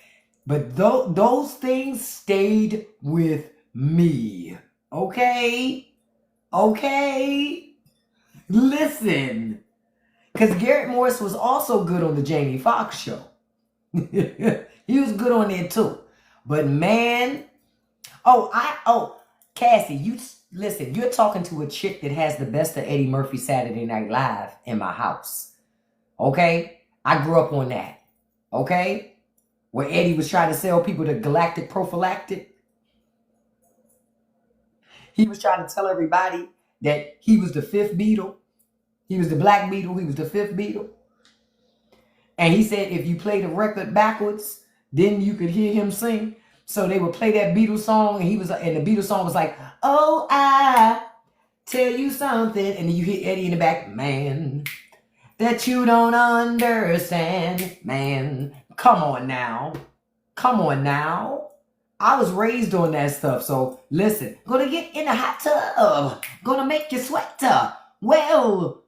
but those things stayed with me. Okay? Okay? Listen. Because Garrett Morris was also good on the Jamie Foxx show. He was good on it too. But man, Cassie, listen, you're talking to a chick that has the best of Eddie Murphy Saturday Night Live in my house. Okay? I grew up on that. Okay? Where Eddie was trying to sell people the galactic prophylactic. He was trying to tell everybody that he was the fifth Beatle. He was the Black Beatle. He was the fifth Beatle. And he said if you play the record backwards, then you could hear him sing. So they would play that Beatles song, and the Beatles song was like, "Oh, I tell you something," and then you hear Eddie in the back, "Man, that you don't understand, man." Come on now. Come on now. I was raised on that stuff. So listen, gonna get in the hot tub. Gonna make you sweat. Well.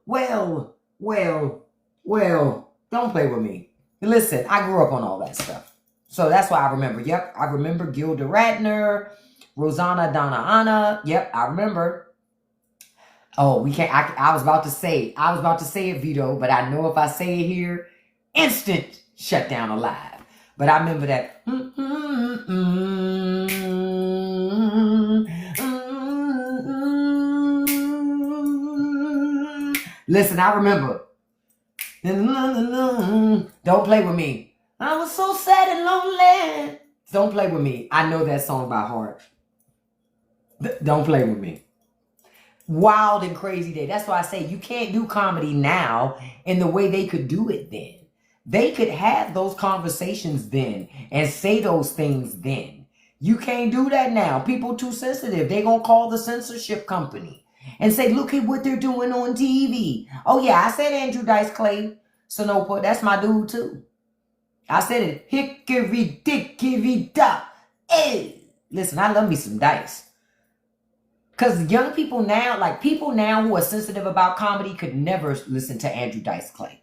Don't play with me. Listen, I grew up on all that stuff. So that's why I remember. Yep, I remember Gilda Radner, Rosanna Donna. Yep, I remember. Oh, we can't. I was about to say it, Vito, but I know if I say it here, instant shutdown alive. But I remember that. Listen, I remember. Don't play with me. I was so sad and lonely. Don't play with me. I know that song by heart. Don't play with me. Wild and crazy day. That's why I say you can't do comedy now in the way they could do it then. They could have those conversations then and say those things then. You can't do that now. People too sensitive. They gonna call the censorship company and say, "Look at what they're doing on TV." Oh yeah, I said Andrew Dice Clay Sonopa. That's my dude too. I said it. Hickory dickory dock. Hey, listen, I love me some Dice. Because young people now, like people now who are sensitive about comedy, could never listen to Andrew Dice Clay.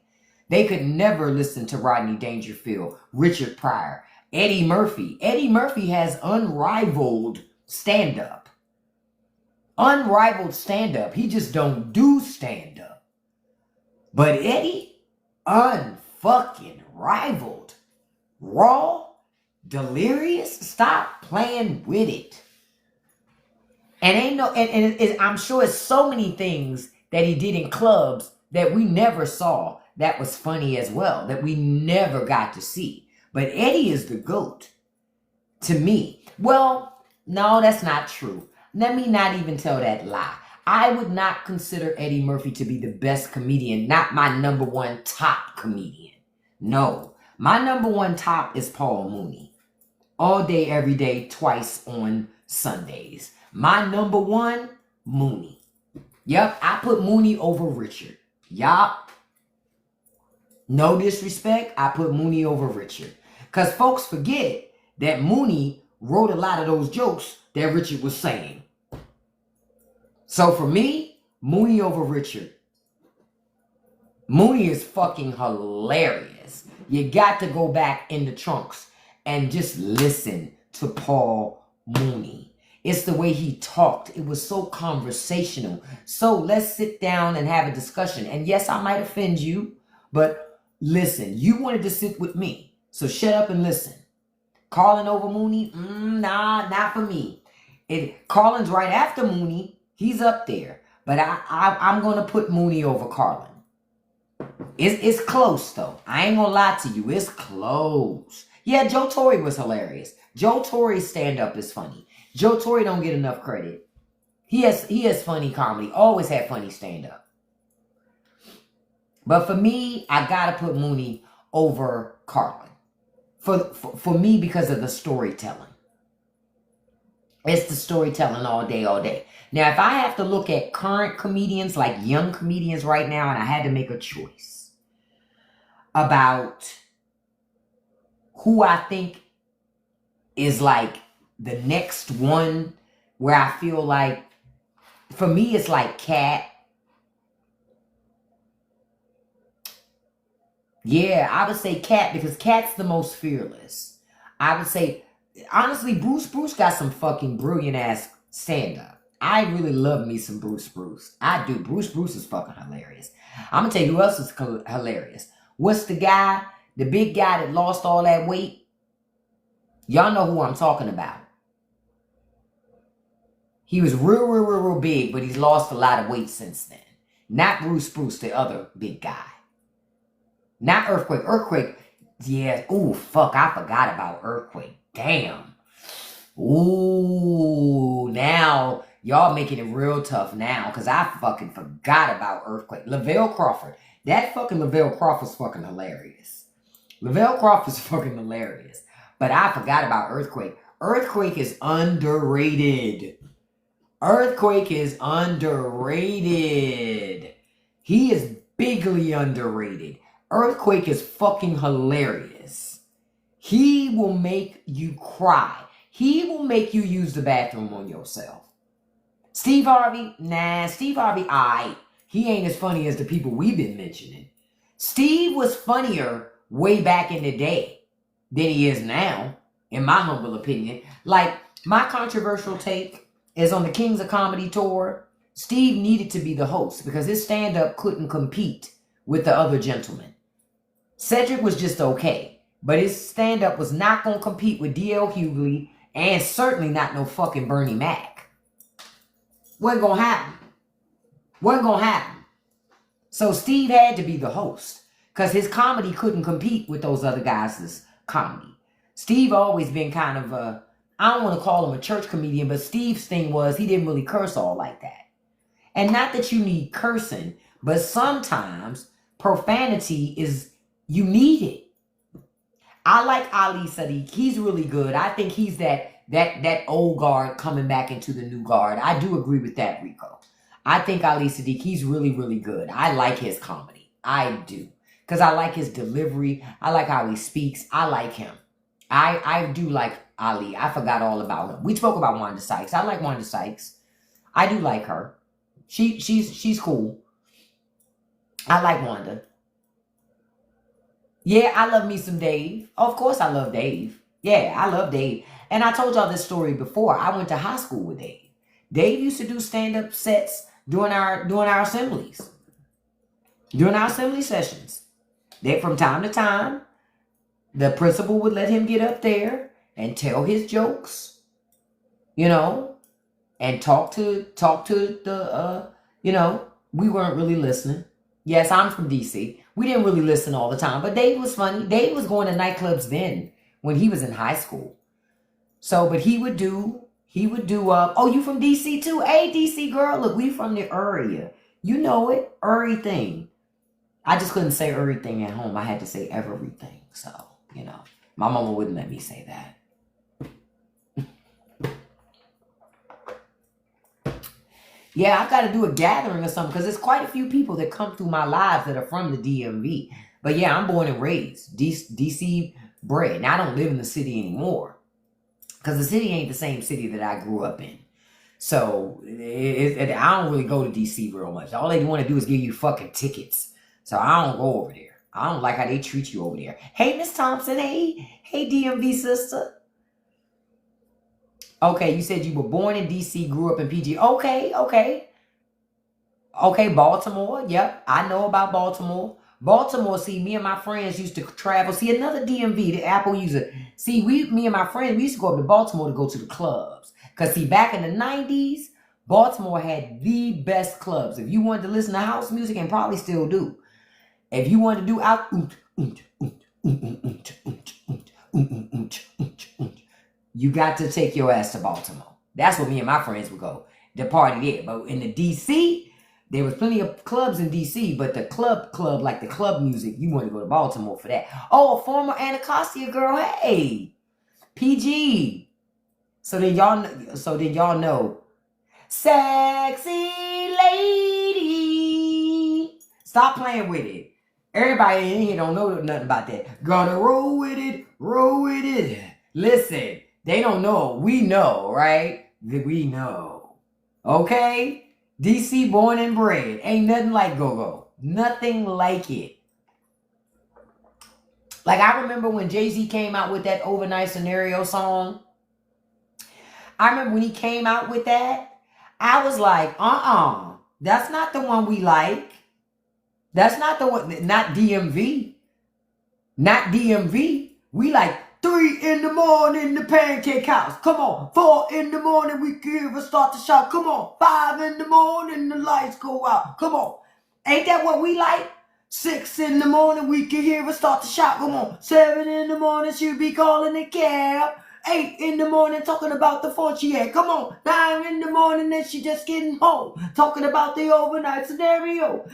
They could never listen to Rodney Dangerfield, Richard Pryor, Eddie Murphy. Eddie Murphy has unrivaled stand-up. Unrivaled stand-up. He just don't do stand-up. But Eddie, unfucking rivaled. Raw, delirious. Stop playing with it. And I'm sure it's so many things that he did in clubs that we never saw that was funny as well, that we never got to see. But Eddie is the GOAT to me. Well, no, that's not true. Let me not even tell that lie. I would not consider Eddie Murphy to be the best comedian, not my number one top comedian. No, my number one top is Paul Mooney. All day, every day, twice on Sundays. My number one, Mooney. Yep, I put Mooney over Richard. Yup. No disrespect, I put Mooney over Richard. Because folks forget that Mooney wrote a lot of those jokes that Richard was saying. So for me, Mooney over Richard. Mooney is fucking hilarious. You got to go back in the trunks and just listen to Paul Mooney. It's the way he talked. It was so conversational. So let's sit down and have a discussion. And yes, I might offend you, but listen, you wanted to sit with me. So shut up and listen. Carlin over Mooney? Nah, not for me. Carlin's right after Mooney. He's up there. But I'm going to put Mooney over Carlin. It's close, though. I ain't going to lie to you. It's close. Yeah, Joe Torre was hilarious. Joe Torre's stand-up is funny. Joe Torre don't get enough credit. He has funny comedy. Always had funny stand-up. But for me, I gotta put Mooney over Carlin. For me, because of the storytelling. It's the storytelling all day, all day. Now, if I have to look at current comedians, like young comedians right now, and I had to make a choice about who I think is like the next one where I feel like, for me, it's like Cat. Yeah, I would say Cat because Cat's the most fearless. I would say, honestly, Bruce got some fucking brilliant ass stand-up. I really love me some Bruce. I do. Bruce is fucking hilarious. I'm gonna tell you who else is hilarious. What's the guy, the big guy that lost all that weight? Y'all know who I'm talking about. He was real big, but he's lost a lot of weight since then. Not Bruce, the other big guy. Not Earthquake. Earthquake, yeah. Ooh, fuck, I forgot about Earthquake. Damn. Ooh, now y'all making it real tough now because I fucking forgot about Earthquake. Lavelle Crawford. That fucking Lavelle Crawford's fucking hilarious. Lavelle Crawford's fucking hilarious. But I forgot about Earthquake. Earthquake is underrated. Earthquake is underrated. He is bigly underrated. Earthquake is fucking hilarious. He will make you cry. He will make you use the bathroom on yourself. Steve Harvey? Nah, Steve Harvey, aight. He ain't as funny as the people we've been mentioning. Steve was funnier way back in the day than he is now, in my humble opinion. Like, my controversial take is on the Kings of Comedy tour, Steve needed to be the host because his stand-up couldn't compete with the other gentlemen. Cedric was just okay, but his stand-up was not going to compete with D.L. Hughley and certainly not no fucking Bernie Mac. Wasn't going to happen. Wasn't going to happen. So Steve had to be the host because his comedy couldn't compete with those other guys' comedy. Steve always been kind of a, I don't want to call him a church comedian, but Steve's thing was he didn't really curse all like that. And not that you need cursing, but sometimes profanity is, you need it. I like Ali Sadiq. He's really good. I think he's that old guard coming back into the new guard. I do agree with that, Rico. I think Ali Sadiq, he's really, really good. I like his comedy. I do. Because I like his delivery. I like how he speaks. I like him. I do like Ali. I forgot all about him. We spoke about Wanda Sykes. I like Wanda Sykes. I do like her. She's cool. I like Wanda. Yeah, I love me some Dave. Of course I love Dave. Yeah, I love Dave. And I told y'all this story before. I went to high school with Dave. Dave used to do stand-up sets during our assemblies. During our assembly sessions. That from time to time, the principal would let him get up there and tell his jokes, you know, and talk to the, you know, we weren't really listening. Yes, I'm from D.C. We didn't really listen all the time, but Dave was funny. Dave was going to nightclubs then when he was in high school. So, but he would do, oh, you from D.C. too? Hey, D.C. girl, look, we from the area. You know it, everything. I just couldn't say everything at home. I had to say everything. So, you know, my mama wouldn't let me say that. Yeah, I've got to do a gathering or something because there's quite a few people that come through my lives that are from the DMV. But yeah, I'm born and raised. DC bred. Now, I don't live in the city anymore because the city ain't the same city that I grew up in. So I don't really go to DC real much. All they want to do is give you fucking tickets. So I don't go over there. I don't like how they treat you over there. Hey, Miss Thompson. Hey, DMV sister. Okay, you said you were born in D.C., grew up in PG. Okay, Baltimore. Yep, I know about Baltimore. Baltimore, see, me and my friends used to travel. See, another DMV, the Apple user. See, me and my friends, we used to go up to Baltimore to go to the clubs. Because, see, back in the 90s, Baltimore had the best clubs. If you wanted to listen to house music, and probably still do. If you wanted to do out, You got to take your ass to Baltimore. That's what me and my friends would go. The party there. But in the DC, there was plenty of clubs in DC, but the club, like the club music, you want to go to Baltimore for that. Oh, a former Anacostia girl, hey, PG. So then y'all know, sexy lady. Stop playing with it. Everybody in here don't know nothing about that. Gonna roll with it, roll with it. Listen, they don't know. We know, right? We know. Okay? DC born and bred. Ain't nothing like go-go. Nothing like it. Like, I remember when Jay-Z came out with that Overnight Scenario song. I remember when he came out with that, I was like, that's not the one we like. That's not the one, not DMV. Not DMV. We like 3 in the morning, the pancake house. Come on. 4 in the morning, we give a start to shout. Come on. 5 in the morning, the lights go out. Come on. Ain't that what we like? 6 in the morning, we can hear her start to shout. Come on. 7 in the morning, she'll be calling a cab. 8 in the morning, talking about the phone she had. Come on. 9 in the morning, then she just getting home. Talking about the overnight scenario.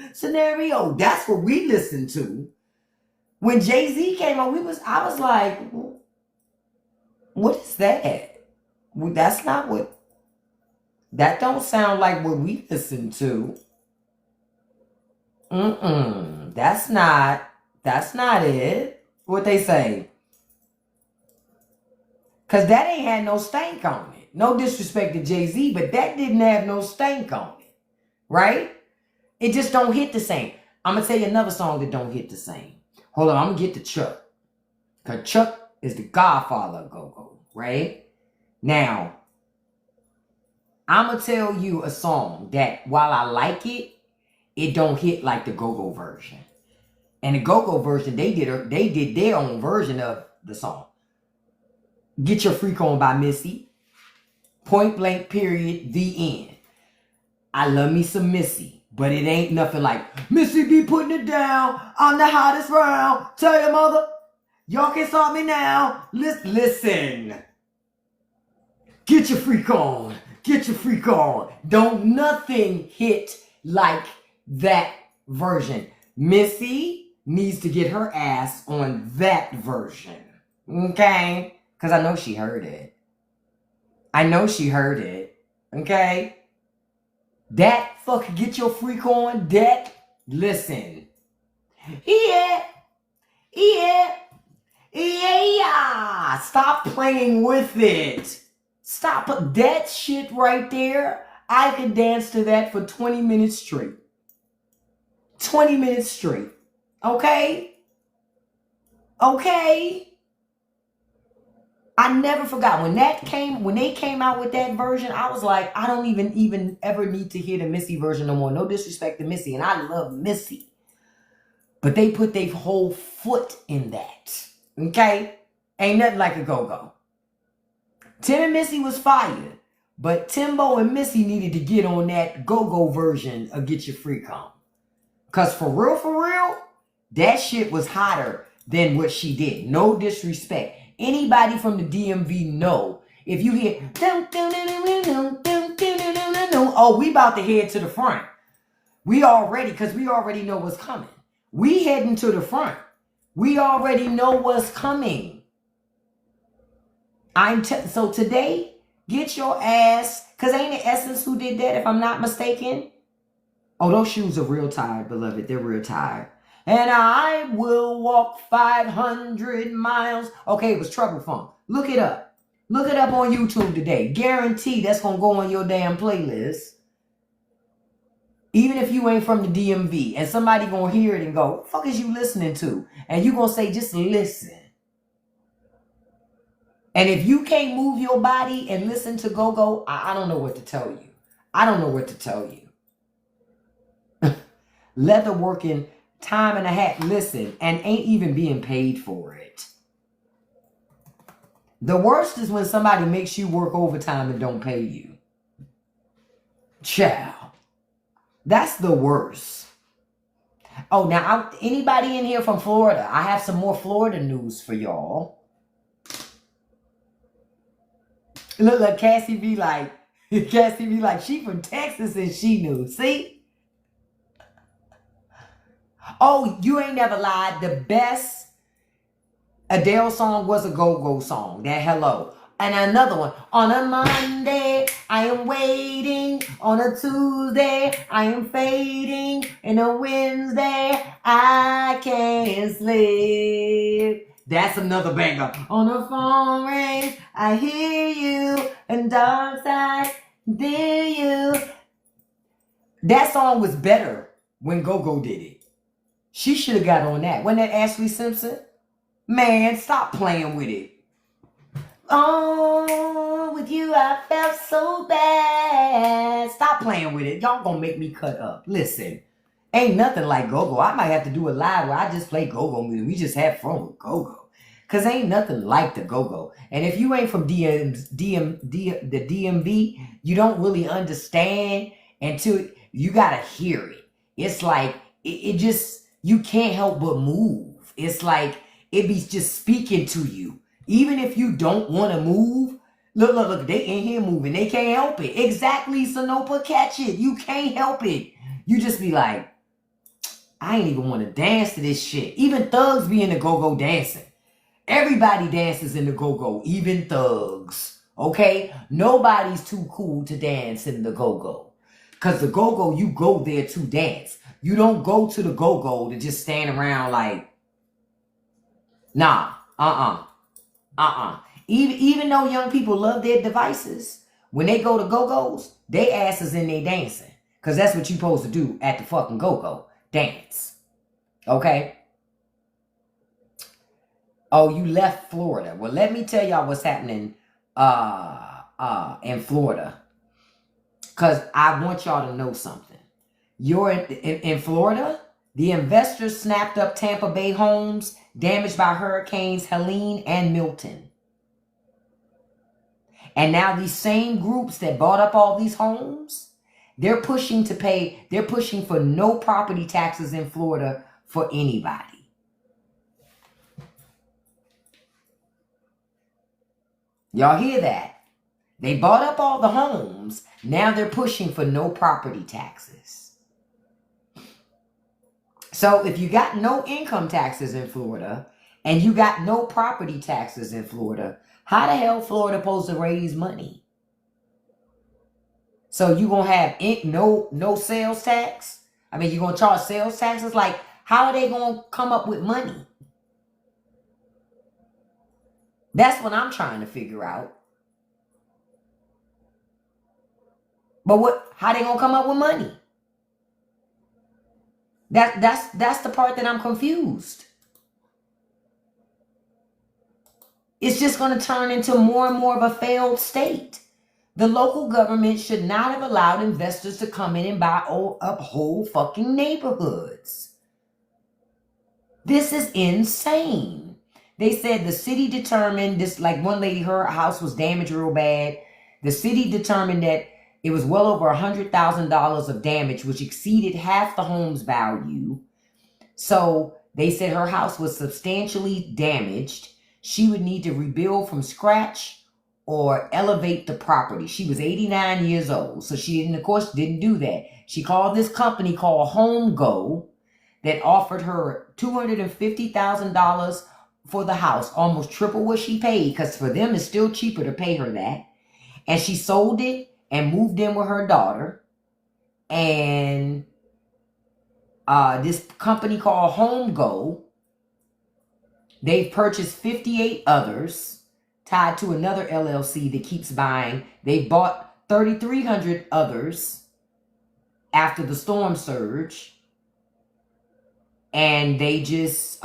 That's what we listened to. When Jay-Z came on, I was like, what is that? That's not what, that don't sound like what we listen to. That's not it. What they say. Because that ain't had no stank on it. No disrespect to Jay-Z, but that didn't have no stank on it. Right? It just don't hit the same. I'm going to tell you another song that don't hit the same. Hold on, I'm going to get to Chuck. Because Chuck is the godfather of go-go. Right? Now, I'm going to tell you a song that while I like it, it don't hit like the go-go version. And the go-go version, they did their own version of the song. Get Your Freak On by Missy. Point blank period, the end. I love me some Missy, but it ain't nothing like Missy be putting it down. I'm the hottest round. Tell your mother, y'all can stop me now. Listen. Get your freak on. Get your freak on. Don't nothing hit like that version. Missy needs to get her ass on that version. Okay? Because I know she heard it. Okay? That fucking Get Your Freak On, that, listen. Yeah. Stop playing with it. Stop that shit right there. I could dance to that for 20 minutes straight. 20 minutes straight. Okay? I never forgot when they came out with that version. I was like, I don't even ever need to hear the Missy version no more. No disrespect to Missy, and I love Missy, but they put their whole foot in that. Okay, ain't nothing like a go-go. Tim and Missy was fired, but Timbo and Missy needed to get on that go-go version of Get Your Freak On, cause for real, that shit was hotter than what she did. No disrespect. Anybody from the DMV know if you hear oh, we about to head to the front. Because we already know what's coming. We heading to the front. We already know what's coming. So today, get your ass, because ain't it Essence who did that, if I'm not mistaken? Oh, those shoes are real tired, beloved. They're real tired. And I will walk 500 miles. Okay, it was Trouble Funk. Look it up. Look it up on YouTube today. Guarantee that's going to go on your damn playlist. Even if you ain't from the DMV. And somebody going to hear it and go, what the fuck is you listening to? And you going to say, just listen. And if you can't move your body and listen to go-go, I don't know what to tell you. Leather working time and a half, listen, and ain't even being paid for it. The worst is when somebody makes you work overtime and don't pay you. Child. That's the worst. Oh, now, anybody in here from Florida? I have some more Florida news for y'all. Look, Cassie be like, she from Texas and she knew. See? Oh, you ain't never lied. The best Adele song was a go-go song. That Hello. And another one. On a Monday, I am waiting. On a Tuesday, I am fading. And a Wednesday, I can't sleep. That's another banger. On a phone ring, I hear you. And dark side, hear you. That song was better when Go-Go did it. She should have got on that. Wasn't that Ashley Simpson? Man, stop playing with it. Oh, with you I felt so bad. Stop playing with it. Y'all gonna make me cut up. Listen, ain't nothing like Go-Go. I might have to do a live where I just play Go-Go music. We just have fun with Go-Go. Because ain't nothing like the Go-Go. And if you ain't from the DMV, you don't really understand until you gotta hear it. It's like, it just, you can't help but move. It's like, it be just speaking to you. Even if you don't want to move, look, they in here moving. They can't help it. Exactly, Sanopa, catch it. You can't help it. You just be like, I ain't even want to dance to this shit. Even thugs be in the go-go dancing. Everybody dances in the go-go, even thugs. Okay? Nobody's too cool to dance in the go-go. Because the go-go, you go there to dance. You don't go to the go-go to just stand around like, nah, Even though young people love their devices, when they go to go-go's, they asses in there dancing. Because that's what you supposed to do at the fucking go-go. Dance. Okay? Oh, you left Florida. Well, let me tell y'all what's happening in Florida. Because I want y'all to know something. You're in Florida, the investors snapped up Tampa Bay homes damaged by hurricanes Helene and Milton. And now these same groups that bought up all these homes, they're pushing for no property taxes in Florida for anybody. Y'all hear that? They bought up all the homes. Now they're pushing for no property taxes. So if you got no income taxes in Florida and you got no property taxes in Florida, how the hell Florida supposed to raise money? So you gonna have no sales tax? I mean, you gonna charge sales taxes? Like, how are they gonna come up with money? That's what I'm trying to figure out. But how they gonna come up with money? That's the part that I'm confused. It's just going to turn into more and more of a failed state. The local government should not have allowed investors to come in and buy up whole fucking neighborhoods. This is insane. They said the city determined this, like one lady, her house was damaged real bad. The city determined that it was well over $100,000 of damage, which exceeded half the home's value. So they said her house was substantially damaged. She would need to rebuild from scratch or elevate the property. She was 89 years old, so she didn't do that. She called this company called HomeGo that offered her $250,000 for the house, almost triple what she paid, because for them it's still cheaper to pay her that. And she sold it and moved in with her daughter. And this company called HomeGo, they've purchased 58 others tied to another LLC that keeps buying. They bought 3,300 others after the storm surge. And they just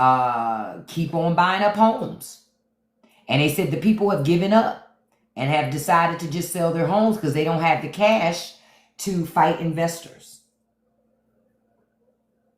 keep on buying up homes. And they said the people have given up and have decided to just sell their homes because they don't have the cash to fight investors.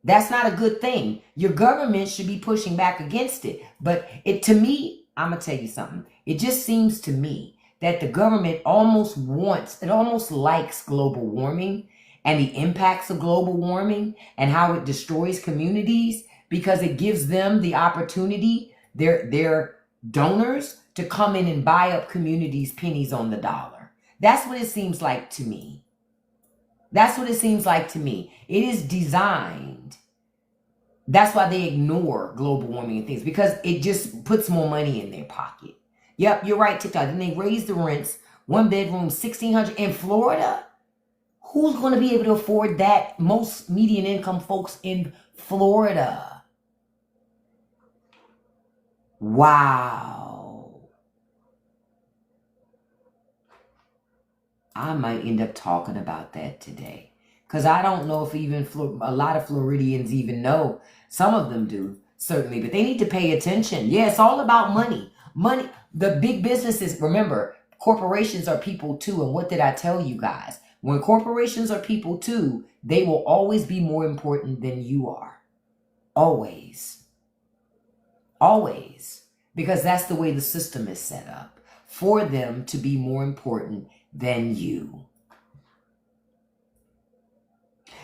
That's not a good thing. Your government should be pushing back against it. But to me, I'm going to tell you something. It just seems to me that the government almost likes global warming and the impacts of global warming and how it destroys communities, because it gives them the opportunity, their donors, to come in and buy up communities pennies on the dollar. That's what it seems like to me. That's what it seems like to me. It is designed. That's why they ignore global warming and things, because it just puts more money in their pocket. Yep, you're right, TikTok. Then they raise the rents. One bedroom, $1,600 in Florida. Who's going to be able to afford that? Most median income folks in Florida. Wow. I might end up talking about that today, because I don't know if even a lot of Floridians even know. Some of them do, certainly, but they need to pay attention. Yeah, it's all about money. Money. The big businesses, remember, corporations are people too. And what did I tell you guys? When corporations are people too, they will always be more important than you are. Always. Always. Because that's the way the system is set up, for them to be more important than you.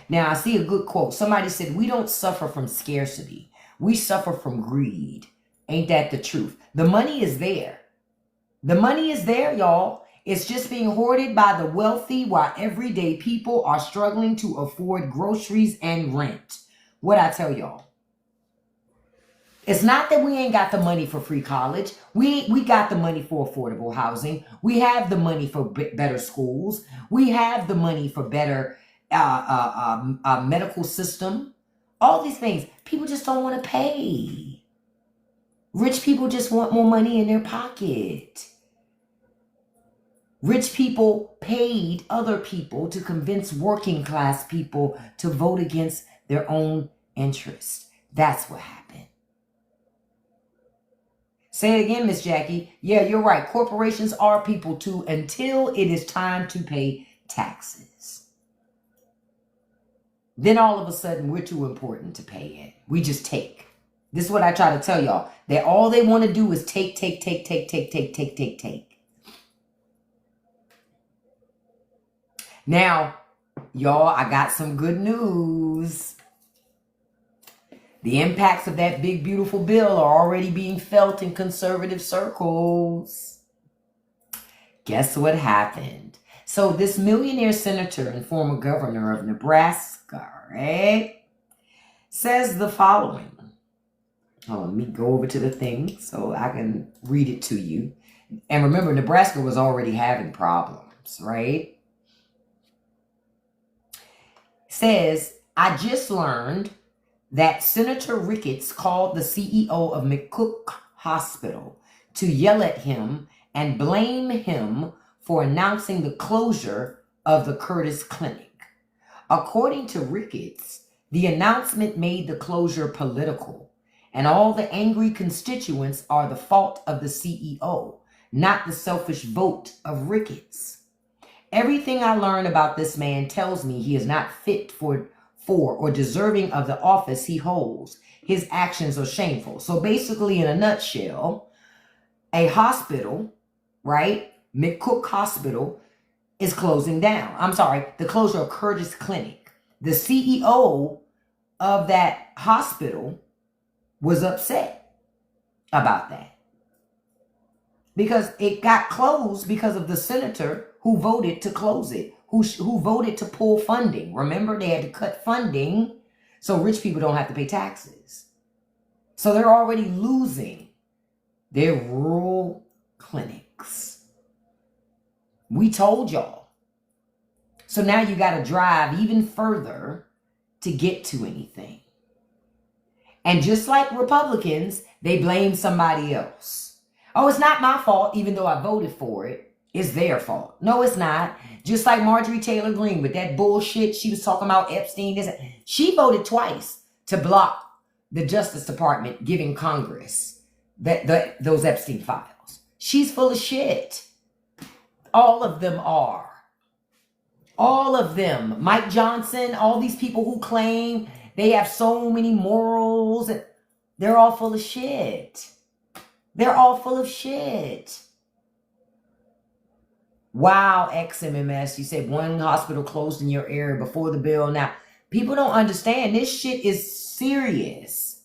Now, I see a good quote. Somebody said, we don't suffer from scarcity. We suffer from greed. Ain't that the truth? The money is there. The money is there, y'all. It's just being hoarded by the wealthy while everyday people are struggling to afford groceries and rent. What I tell y'all? It's not that we ain't got the money for free college. We got the money for affordable housing. We have the money for better schools. We have the money for better medical system. All these things. People just don't want to pay. Rich people just want more money in their pocket. Rich people paid other people to convince working class people to vote against their own interests. That's what happened. Say it again, Miss Jackie. Yeah, you're right. Corporations are people too, until it is time to pay taxes. Then all of a sudden, we're too important to pay it. We just take. This is what I try to tell y'all. That all they want to do is take. Now, y'all, I got some good news. The impacts of that big, beautiful bill are already being felt in conservative circles. Guess what happened? So this millionaire senator and former governor of Nebraska, right, says the following. Oh, let me go over to the thing so I can read it to you. And remember, Nebraska was already having problems, right? Says, I just learned that Senator Ricketts called the CEO of McCook Hospital to yell at him and blame him for announcing the closure of the Curtis Clinic. According to Ricketts, the announcement made the closure political, and all the angry constituents are the fault of the CEO, not the selfish vote of Ricketts. Everything I learn about this man tells me he is not fit for or deserving of the office he holds. His actions are shameful. So basically, in a nutshell, a hospital, right, McCook Hospital, is closing down. I'm sorry, the closure of Curtis Clinic. The CEO of that hospital was upset about that, because it got closed because of the senator who voted to close it, who voted to pull funding. Remember, they had to cut funding so rich people don't have to pay taxes. So they're already losing their rural clinics. We told y'all. So now you got to drive even further to get to anything. And just like Republicans, they blame somebody else. Oh, it's not my fault, even though I voted for it. It's their fault. No, it's not. Just like Marjorie Taylor Greene with that bullshit she was talking about Epstein. She voted twice to block the Justice Department giving Congress those Epstein files. She's full of shit. All of them are. All of them. Mike Johnson, all these people who claim they have so many morals, they're all full of shit. They're all full of shit. Wow, XMMS, you said one hospital closed in your area before the bill. Now, people don't understand. This shit is serious.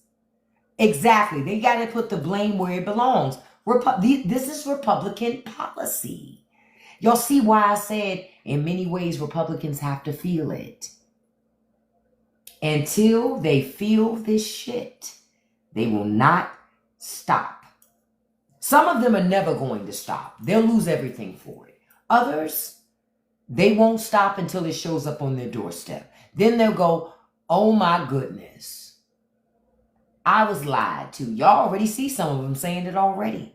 Exactly. They got to put the blame where it belongs. This is Republican policy. Y'all see why I said in many ways Republicans have to feel it. Until they feel this shit, they will not stop. Some of them are never going to stop. They'll lose everything for it. Others, they won't stop until it shows up on their doorstep. Then they'll go, oh my goodness, I was lied to. Y'all already see some of them saying it already.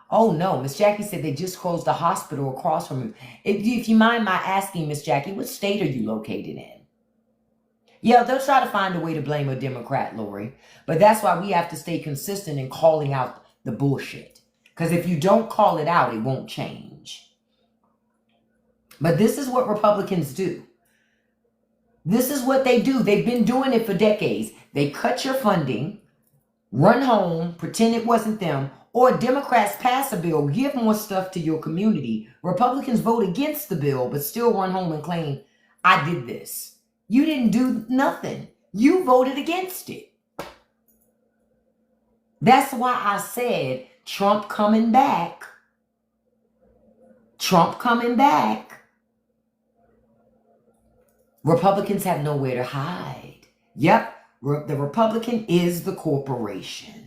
Oh no, Miss Jackie said they just closed the hospital across from you. If you mind my asking, Miss Jackie, what state are you located in? Yeah, they'll try to find a way to blame a Democrat, Lori. But that's why we have to stay consistent in calling out the bullshit. Because if you don't call it out, it won't change. But this is what Republicans do. This is what they do. They've been doing it for decades. They cut your funding, run home, pretend it wasn't them, or Democrats pass a bill, give more stuff to your community. Republicans vote against the bill, but still run home and claim, I did this. You didn't do nothing. You voted against it. That's why I said Trump coming back. Trump coming back. Republicans have nowhere to hide. Yep, the Republican is the corporation.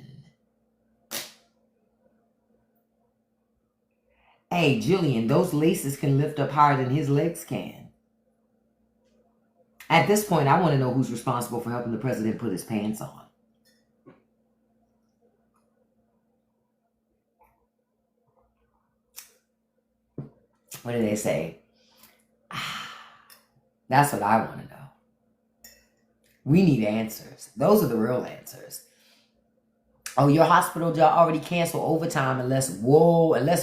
Hey, Jillian, those laces can lift up higher than his legs can. At this point, I want to know who's responsible for helping the president put his pants on. What do they say? That's what I want to know. We need answers. Those are the real answers. Oh, your hospital job already canceled overtime unless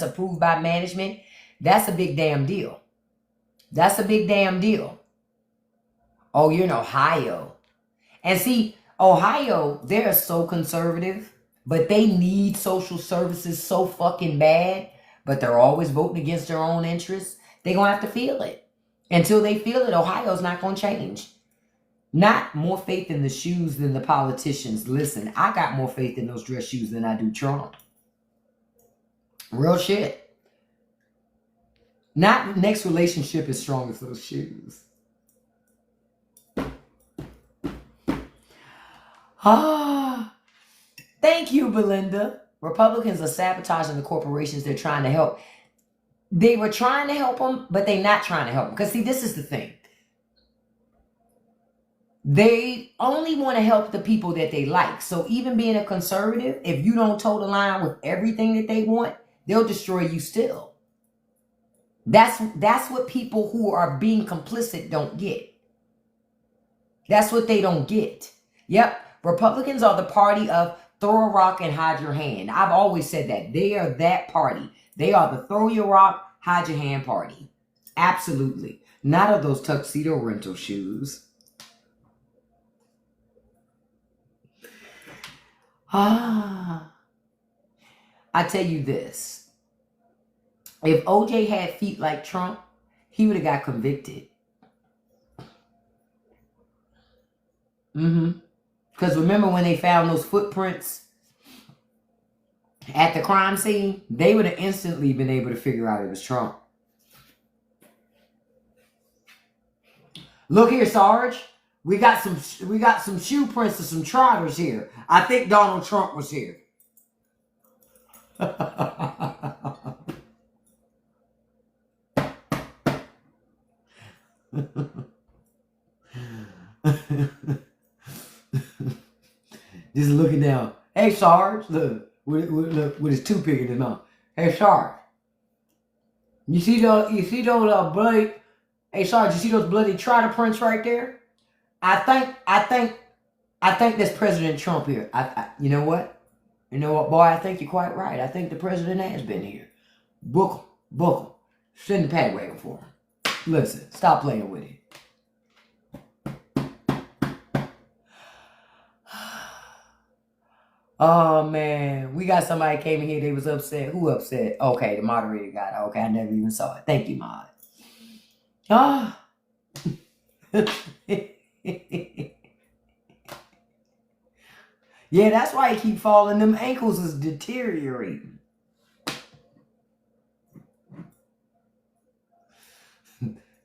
approved by management. That's a big damn deal. That's a big damn deal. Oh, you're in Ohio. And see, Ohio, they're so conservative, but they need social services so fucking bad, but they're always voting against their own interests. They're going to have to feel it. Until they feel it, Ohio's not going to change. Not more faith in the shoes than the politicians. Listen, I got more faith in those dress shoes than I do Trump. Real shit. Not the next relationship as strong as those shoes. Thank you, Belinda. Republicans are sabotaging the corporations they're trying to help. They were trying to help them, but they're not trying to help them. Because, see, this is the thing. They only want to help the people that they like. So even being a conservative, if you don't toe the line with everything that they want, they'll destroy you still. That's what people who are being complicit don't get. That's what they don't get. Yep. Republicans are the party of throw a rock and hide your hand. I've always said that. They are that party. They are the throw your rock, hide your hand party. Absolutely. Not of those tuxedo rental shoes. I tell you this. If OJ had feet like Trump, he would have got convicted. Because remember when they found those footprints at the crime scene? They would have instantly been able to figure out it was Trump. Look here, Sarge. We got some shoe prints of some trotters here. I think Donald Trump was here. Just looking down. Hey, Sarge, look with his toothpick in his mouth. Hey, Sarge, you see those bloody? Hey, Sarge, you see those bloody trotter prints right there? I think that's President Trump here. You know what? You know what, boy? I think you're quite right. I think the president has been here. Book him. Send the pad wagon for him. Listen, stop playing with it. Oh, man. We got somebody came in here. They was upset. Who upset? Okay, the moderator got it. Okay, I never even saw it. Thank you, Mod. Yeah, that's why he keep falling. Them ankles is deteriorating.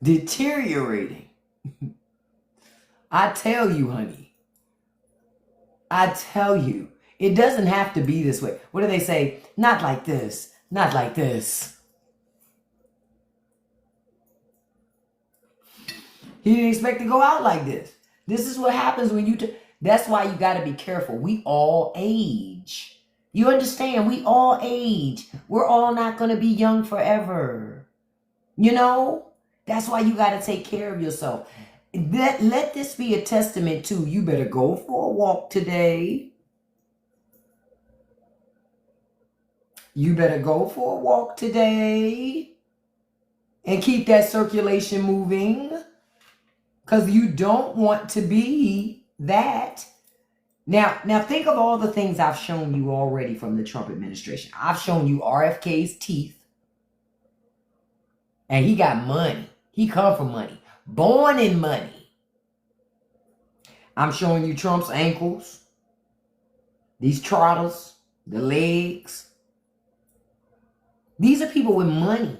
Deteriorating. I tell you, honey. I tell you. It doesn't have to be this way. What do they say? Not like this. Not like this. He didn't expect to go out like this. This is what happens when you... That's why you got to be careful. We all age. You understand? We all age. We're all not going to be young forever. You know? That's why you got to take care of yourself. Let this be a testament to you better go for a walk today. You better go for a walk today. And keep that circulation moving. Because you don't want to be that. Now think of all the things I've shown you already from the Trump administration. I've shown you RFK's teeth. And he got money. He come from money. Born in money. I'm showing you Trump's ankles. These trotters. The legs. These are people with money.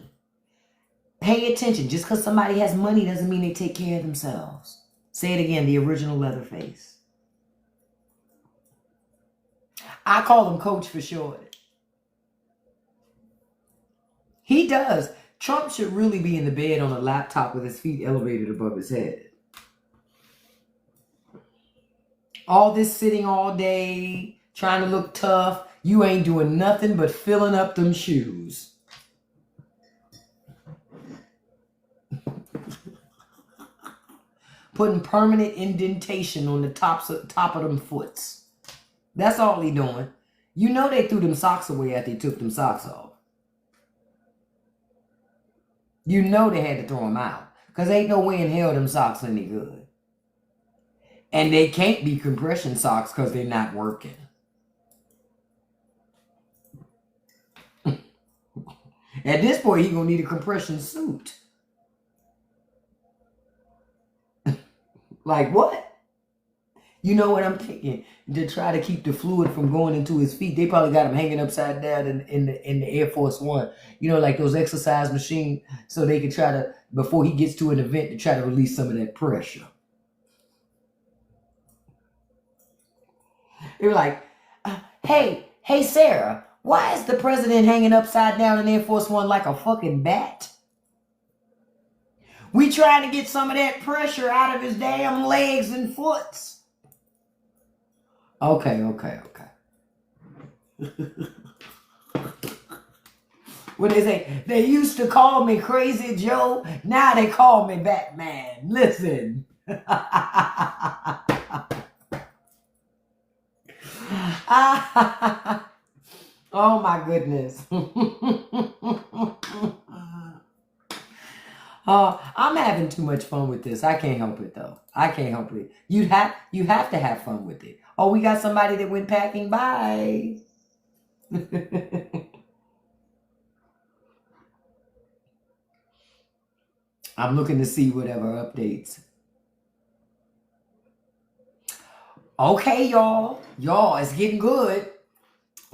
Pay attention. Just because somebody has money doesn't mean they take care of themselves. Say it again. The original Leatherface. I call him Coach for short. He does. Trump should really be in the bed on a laptop with his feet elevated above his head. All this sitting all day, trying to look tough. You ain't doing nothing but filling up them shoes. Putting permanent indentation on the top of them foots. That's all he doing. You know they threw them socks away after they took them socks off. You know they had to throw them out. Because ain't no way in hell them socks any good. And they can't be compression socks because they're not working. At this point, he's going to need a compression suit. Like what? You know what I'm thinking? To try to keep the fluid from going into his feet, they probably got him hanging upside down in the Air Force One. You know, like those exercise machines, so they can try to, before he gets to an event, to try to release some of that pressure. They were like, hey, Sarah, why is the president hanging upside down in Air Force One like a fucking bat? We trying to get some of that pressure out of his damn legs and foots. Okay. What they say? They used to call me Crazy Joe. Now they call me Batman. Listen. Oh my goodness. I'm having too much fun with this. I can't help it though. I can't help it. You have to have fun with it. Oh, we got somebody that went packing. Bye. I'm looking to see whatever updates. Okay, y'all. Y'all, it's getting good.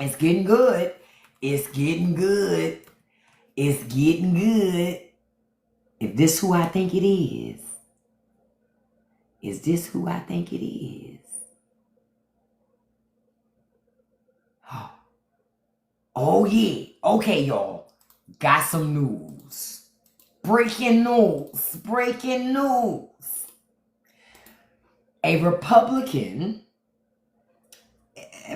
It's getting good. It's getting good. It's getting good. If this who I think it is this who I think it is? Oh yeah. Okay, y'all. Got some news. Breaking news. Breaking news. A Republican,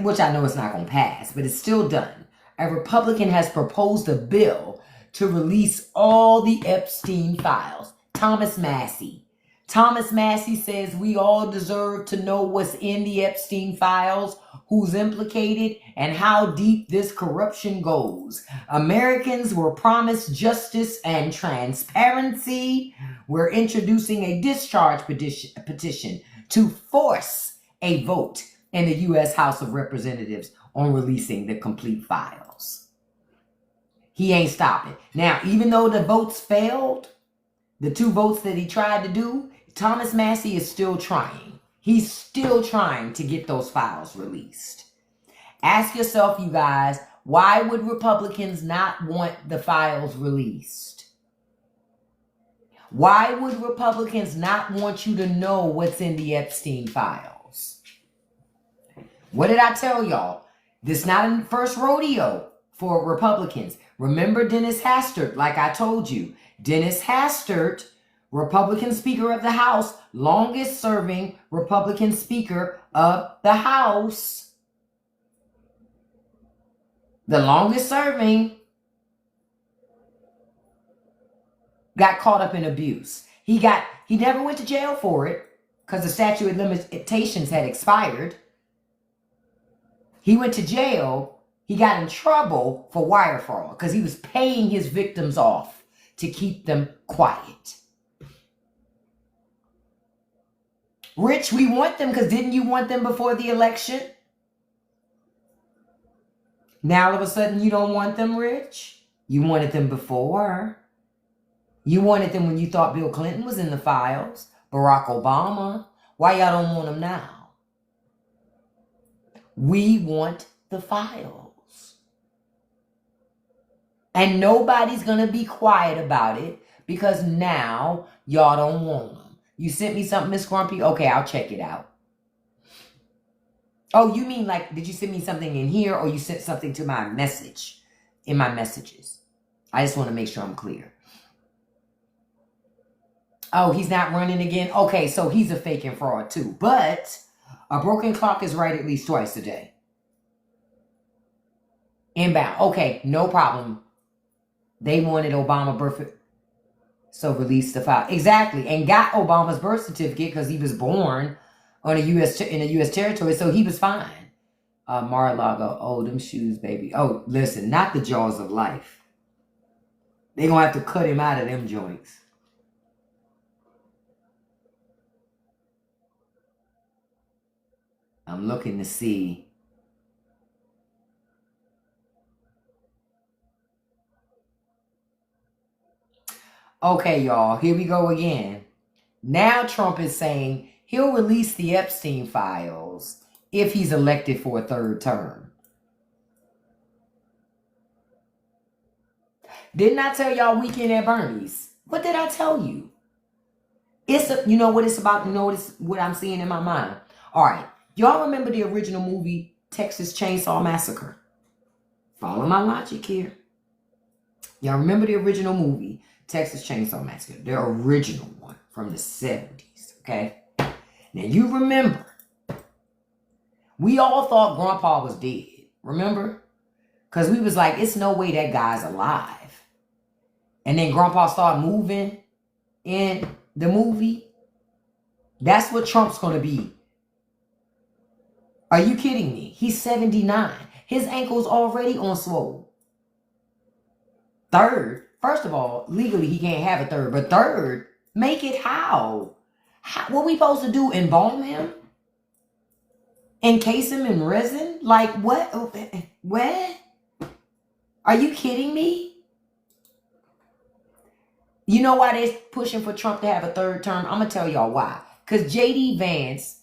which I know it's not going to pass, but it's still done. A Republican has proposed a bill to release all the Epstein files. Thomas Massey. Thomas Massey says we all deserve to know what's in the Epstein files, who's implicated, and how deep this corruption goes. Americans were promised justice and transparency. We're introducing a discharge petition to force a vote in the U.S. House of Representatives on releasing the complete files. He ain't stopping. Now, even though the votes failed, the 2 votes that he tried to do, Thomas Massey is still trying. He's still trying to get those files released. Ask yourself, you guys, why would Republicans not want the files released? Why would Republicans not want you to know what's in the Epstein files? What did I tell y'all? This is not a first rodeo for Republicans. Remember Dennis Hastert, like I told you. Dennis Hastert, Republican Speaker of the House, longest serving Republican Speaker of the House. The longest serving got caught up in abuse. He never went to jail for it because the statute of limitations had expired. He went to jail. He got in trouble for wire fraud because he was paying his victims off to keep them quiet. Rich, we want them because didn't you want them before the election? Now all of a sudden you don't want them, Rich? You wanted them before. You wanted them when you thought Bill Clinton was in the files. Barack Obama. Why y'all don't want them now? We want the files. And nobody's going to be quiet about it because now y'all don't want them. You sent me something, Miss Grumpy? Okay, I'll check it out. Oh, you mean like, did you send me something in here or you sent something to my message, in my messages? I just want to make sure I'm clear. Oh, he's not running again? Okay, so he's a fake and fraud too. But a broken clock is right at least twice a day. Inbound. Okay, no problem. They wanted Obama birth, so release the file. Exactly, and got Obama's birth certificate because he was born on in a U.S. territory, so he was fine. Mar-a-Lago, oh, them shoes, baby. Oh, listen, not the jaws of life. They're going to have to cut him out of them joints. I'm looking to see. Okay, y'all, here we go again. Now Trump is saying he'll release the Epstein files if he's elected for a third term. Didn't I tell y'all Weekend at Bernie's? What did I tell you? You know what it's about? You know what I'm seeing in my mind? All right. Y'all remember the original movie, Texas Chainsaw Massacre? Follow my logic here. Y'all remember the original movie, Texas Chainsaw Massacre? The original one from the 70s, okay? Now, you remember, we all thought Grandpa was dead. Remember? Because we was like, it's no way that guy's alive. And then Grandpa started moving in the movie. That's what Trump's going to be. Are you kidding me? He's 79. His ankle's already on swole. Third, first of all, legally he can't have a third. But third, make it how? What we supposed to do, embalm him? Encase him in resin? Like what? What? Are you kidding me? You know why they're pushing for Trump to have a third term? I'm going to tell y'all why. Because J.D. Vance,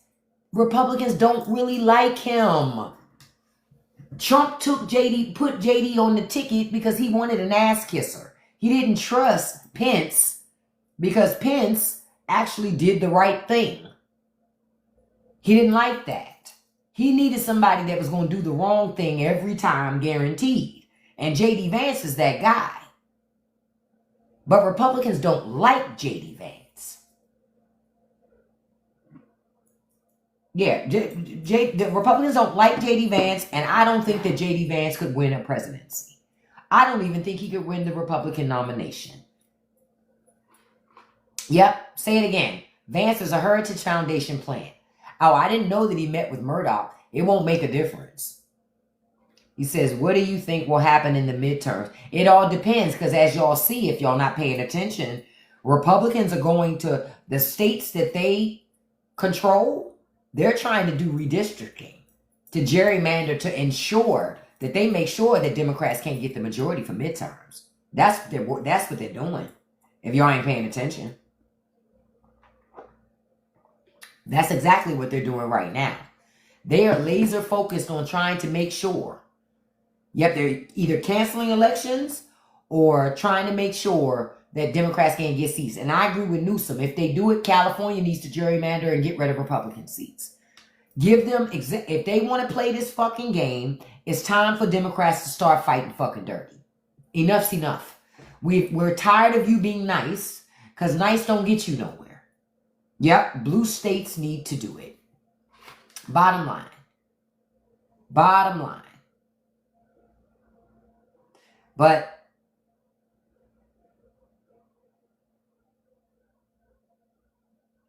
Republicans don't really like him. Trump put JD on the ticket because he wanted an ass kisser. He didn't trust Pence because Pence actually did the right thing. He didn't like that. He needed somebody that was going to do the wrong thing every time, guaranteed. And J.D. Vance is that guy. But Republicans don't like J.D. Vance. Yeah, the Republicans don't like J.D. Vance, and I don't think that J.D. Vance could win a presidency. I don't even think he could win the Republican nomination. Yep, say it again. Vance is a Heritage Foundation plant. Oh, I didn't know that he met with Murdoch. It won't make a difference. He says, what do you think will happen in the midterms? It all depends, because as y'all see, if y'all not paying attention, Republicans are going to the states that they control. They're trying to do redistricting to gerrymander to ensure that they make sure that Democrats can't get the majority for midterms. That's what they're doing. If y'all ain't paying attention. That's exactly what they're doing right now. They are laser focused on trying to make sure. Yep, they're either canceling elections or trying to make sure that Democrats can't get seats. And I agree with Newsom. If they do it, California needs to gerrymander and get rid of Republican seats. Give them, if they want to play this fucking game, it's time for Democrats to start fighting fucking dirty. Enough's enough. We're tired of you being nice, because nice don't get you nowhere. Yep, blue states need to do it. Bottom line. Bottom line. But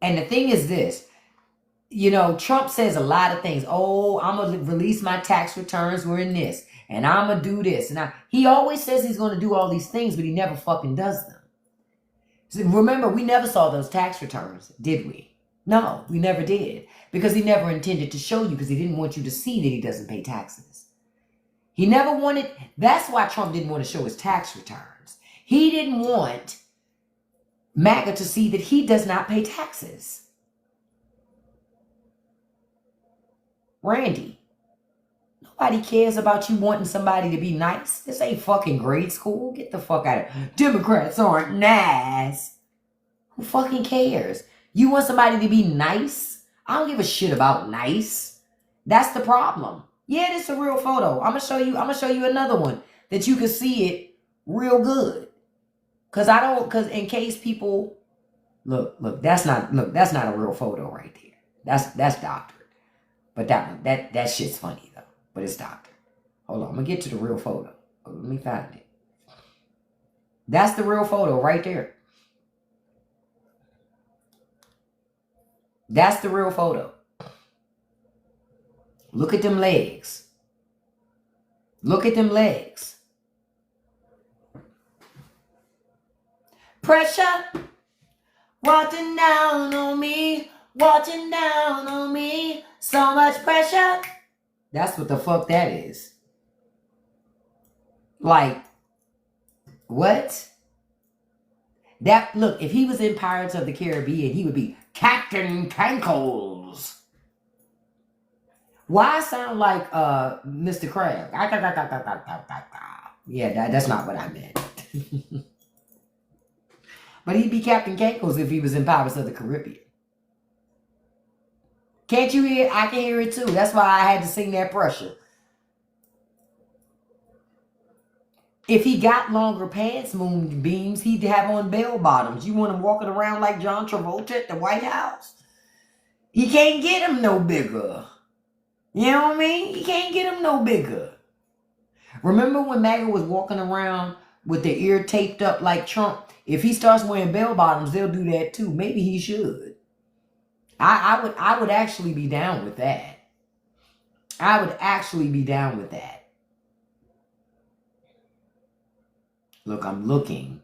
and the thing is this, you know, Trump says a lot of things. Oh, I'm going to release my tax returns. We're in this. And I'm going to do this. And he always says he's going to do all these things, but he never fucking does them. So remember, we never saw those tax returns, did we? No, we never did. Because he never intended to show you, because he didn't want you to see that he doesn't pay taxes. He never wanted, that's why Trump didn't want to show his tax returns. He didn't want MAGA to see that he does not pay taxes. Randy, nobody cares about you wanting somebody to be nice. This ain't fucking grade school. Get the fuck out of it. Democrats aren't nice. Who fucking cares? You want somebody to be nice? I don't give a shit about nice. That's the problem. Yeah, this is a real photo. I'm gonna show you another one that you can see it real good. Cause in case people look, that's not a real photo right there. That's doctored. But that shit's funny though. But it's doctored. Hold on, I'm gonna get to the real photo. Let me find it. That's the real photo right there. That's the real photo. Look at them legs. Look at them legs. Pressure watching down on me, watching down on me. So much pressure. That's what the fuck that is. Like, what? That, look, if he was in Pirates of the Caribbean, he would be Captain Cankles. Why I sound like Mr. Crab? Yeah, that's not what I meant. But he'd be Captain Cankles if he was in Pirates of the Caribbean. Can't you hear it? I can hear it too. That's why I had to sing that pressure. If he got longer pants, moonbeams, he'd have on bell bottoms. You want him walking around like John Travolta at the White House? You can't get him no bigger. You know what I mean? You can't get him no bigger. Remember when MAGA was walking around with their ear taped up like Trump? If he starts wearing bell bottoms, they'll do that too. Maybe he should. I would actually be down with that. I would actually be down with that. Look, I'm looking.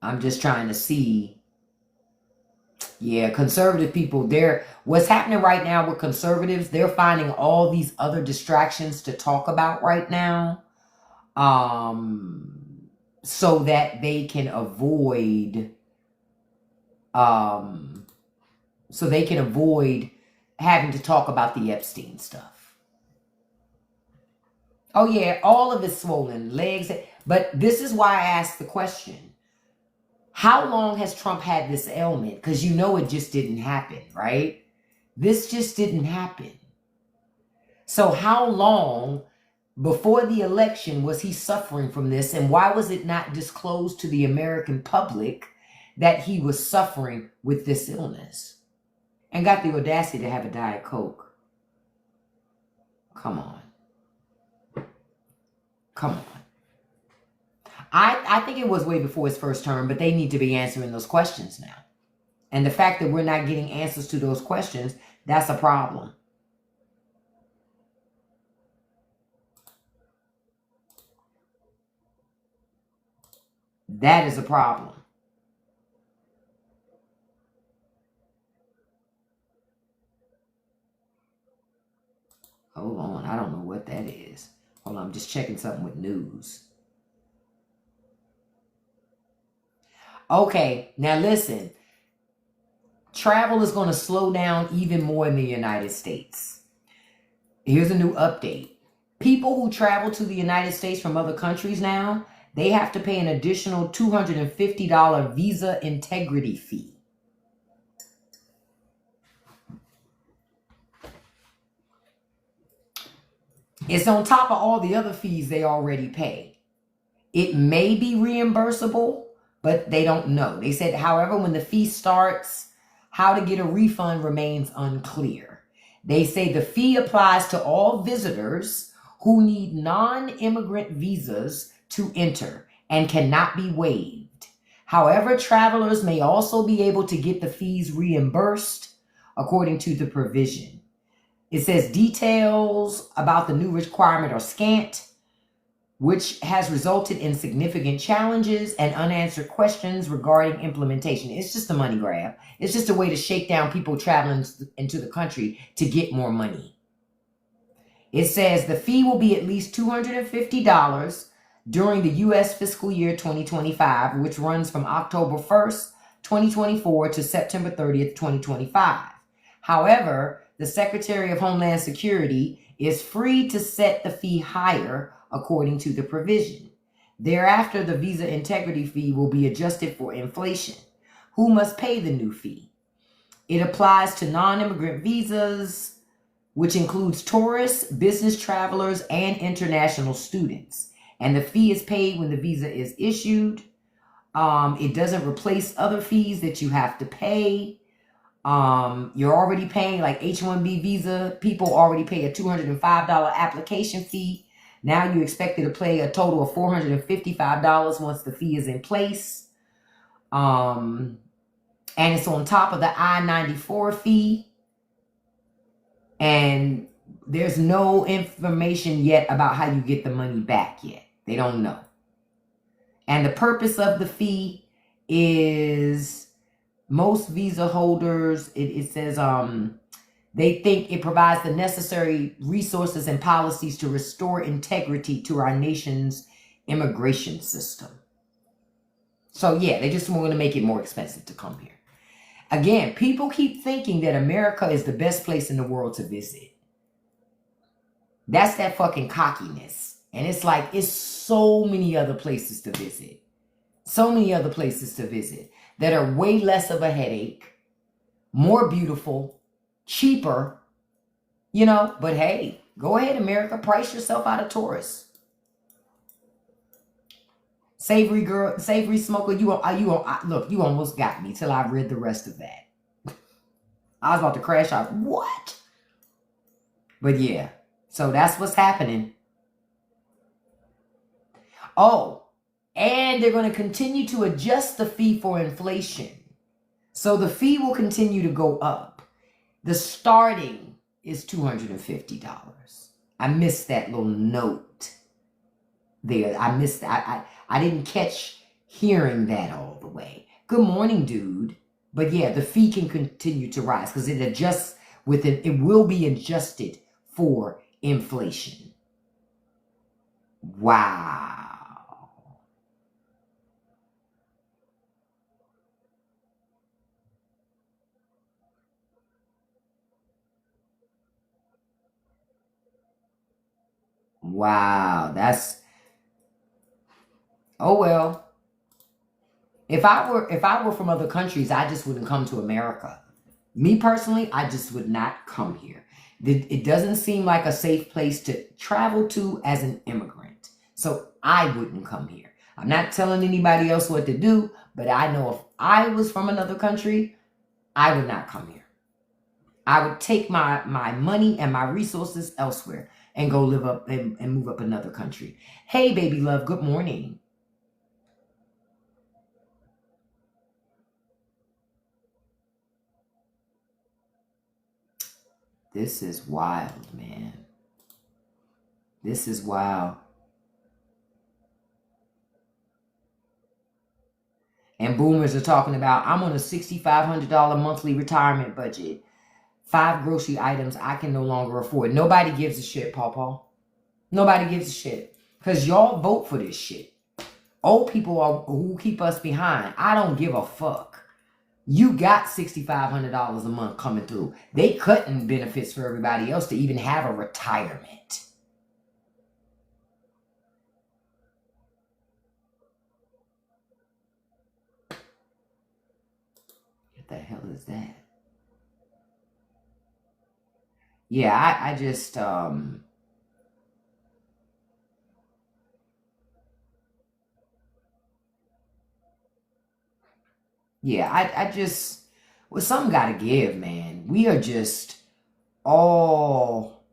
I'm just trying to see. Yeah, conservative people, what's happening right now with conservatives, they're finding all these other distractions to talk about right now. So that they can avoid having to talk about the Epstein stuff. Oh yeah, all of it's swollen, legs. But this is why I asked the question. How long has Trump had this ailment? Because you know it just didn't happen, right? This just didn't happen. So how long before the election was he suffering from this? And why was it not disclosed to the American public that he was suffering with this illness? And got the audacity to have a Diet Coke. Come on. Come on. I think it was way before his first term, but they need to be answering those questions now. And the fact that we're not getting answers to those questions, that's a problem. That is a problem. Hold on, I don't know what that is. Hold on, I'm just checking something with news. Okay, now listen. Travel is going to slow down even more in the United States. Here's a new update. People who travel to the United States from other countries now, they have to pay an additional $250 visa integrity fee. It's on top of all the other fees they already pay. It may be reimbursable, but they don't know. They said, however, when the fee starts, how to get a refund remains unclear. They say the fee applies to all visitors who need non-immigrant visas to enter and cannot be waived. However, travelers may also be able to get the fees reimbursed according to the provision. It says details about the new requirement are scant, which has resulted in significant challenges and unanswered questions regarding implementation. It's just a money grab. It's just a way to shake down people traveling into the country to get more money. It says the fee will be at least $250 during the U.S. fiscal year 2025, which runs from October 1st, 2024 to September 30th, 2025. However, the Secretary of Homeland Security is free to set the fee higher according to the provision. Thereafter, the visa integrity fee will be adjusted for inflation. Who must pay the new fee? It applies to non-immigrant visas, which includes tourists, business travelers, and international students. And the fee is paid when the visa is issued. It doesn't replace other fees that you have to pay. You're already paying, like H-1B visa, people already pay a $205 application fee. Now you're expected to pay a total of $455 once the fee is in place. And it's on top of the I-94 fee. And there's no information yet about how you get the money back yet. They don't know. And the purpose of the fee is most visa holders, it says they think it provides the necessary resources and policies to restore integrity to our nation's immigration system. So yeah, they just want to make it more expensive to come here. Again, people keep thinking that America is the best place in the world to visit. That's that fucking cockiness. And it's like, it's so many other places to visit. So many other places to visit that are way less of a headache, more beautiful, cheaper, you know. But hey, go ahead, America, price yourself out of tourists. Savory girl, savory smoker, look, you almost got me till I read the rest of that. I was about to crash out. What? But yeah, so that's what's happening. Oh, and they're going to continue to adjust the fee for inflation. So the fee will continue to go up. The starting is $250. I missed that little note there. I missed that. I didn't catch hearing that all the way. Good morning, dude. But yeah, the fee can continue to rise because it adjusts with it. It will be adjusted for inflation. Wow. Wow, that's, oh well. If I were from other countries, I just wouldn't come to America. Me personally, I just would not come here. It doesn't seem like a safe place to travel to as an immigrant. So I wouldn't come here. I'm not telling anybody else what to do, but I know if I was from another country, I would not come here. I would take my money and my resources elsewhere and go live up and move up another country. Hey, baby love, good morning. This is wild, man. This is wild. And boomers are talking about, I'm on a $6,500 monthly retirement budget. 5 grocery items I can no longer afford. Nobody gives a shit, Pawpaw. Nobody gives a shit. Because y'all vote for this shit. Old people are who keep us behind. I don't give a fuck. You got $6,500 a month coming through. They cutting benefits for everybody else to even have a retirement. What the hell is that? Yeah, I just yeah, I just, well, something gotta give, man. We are just all,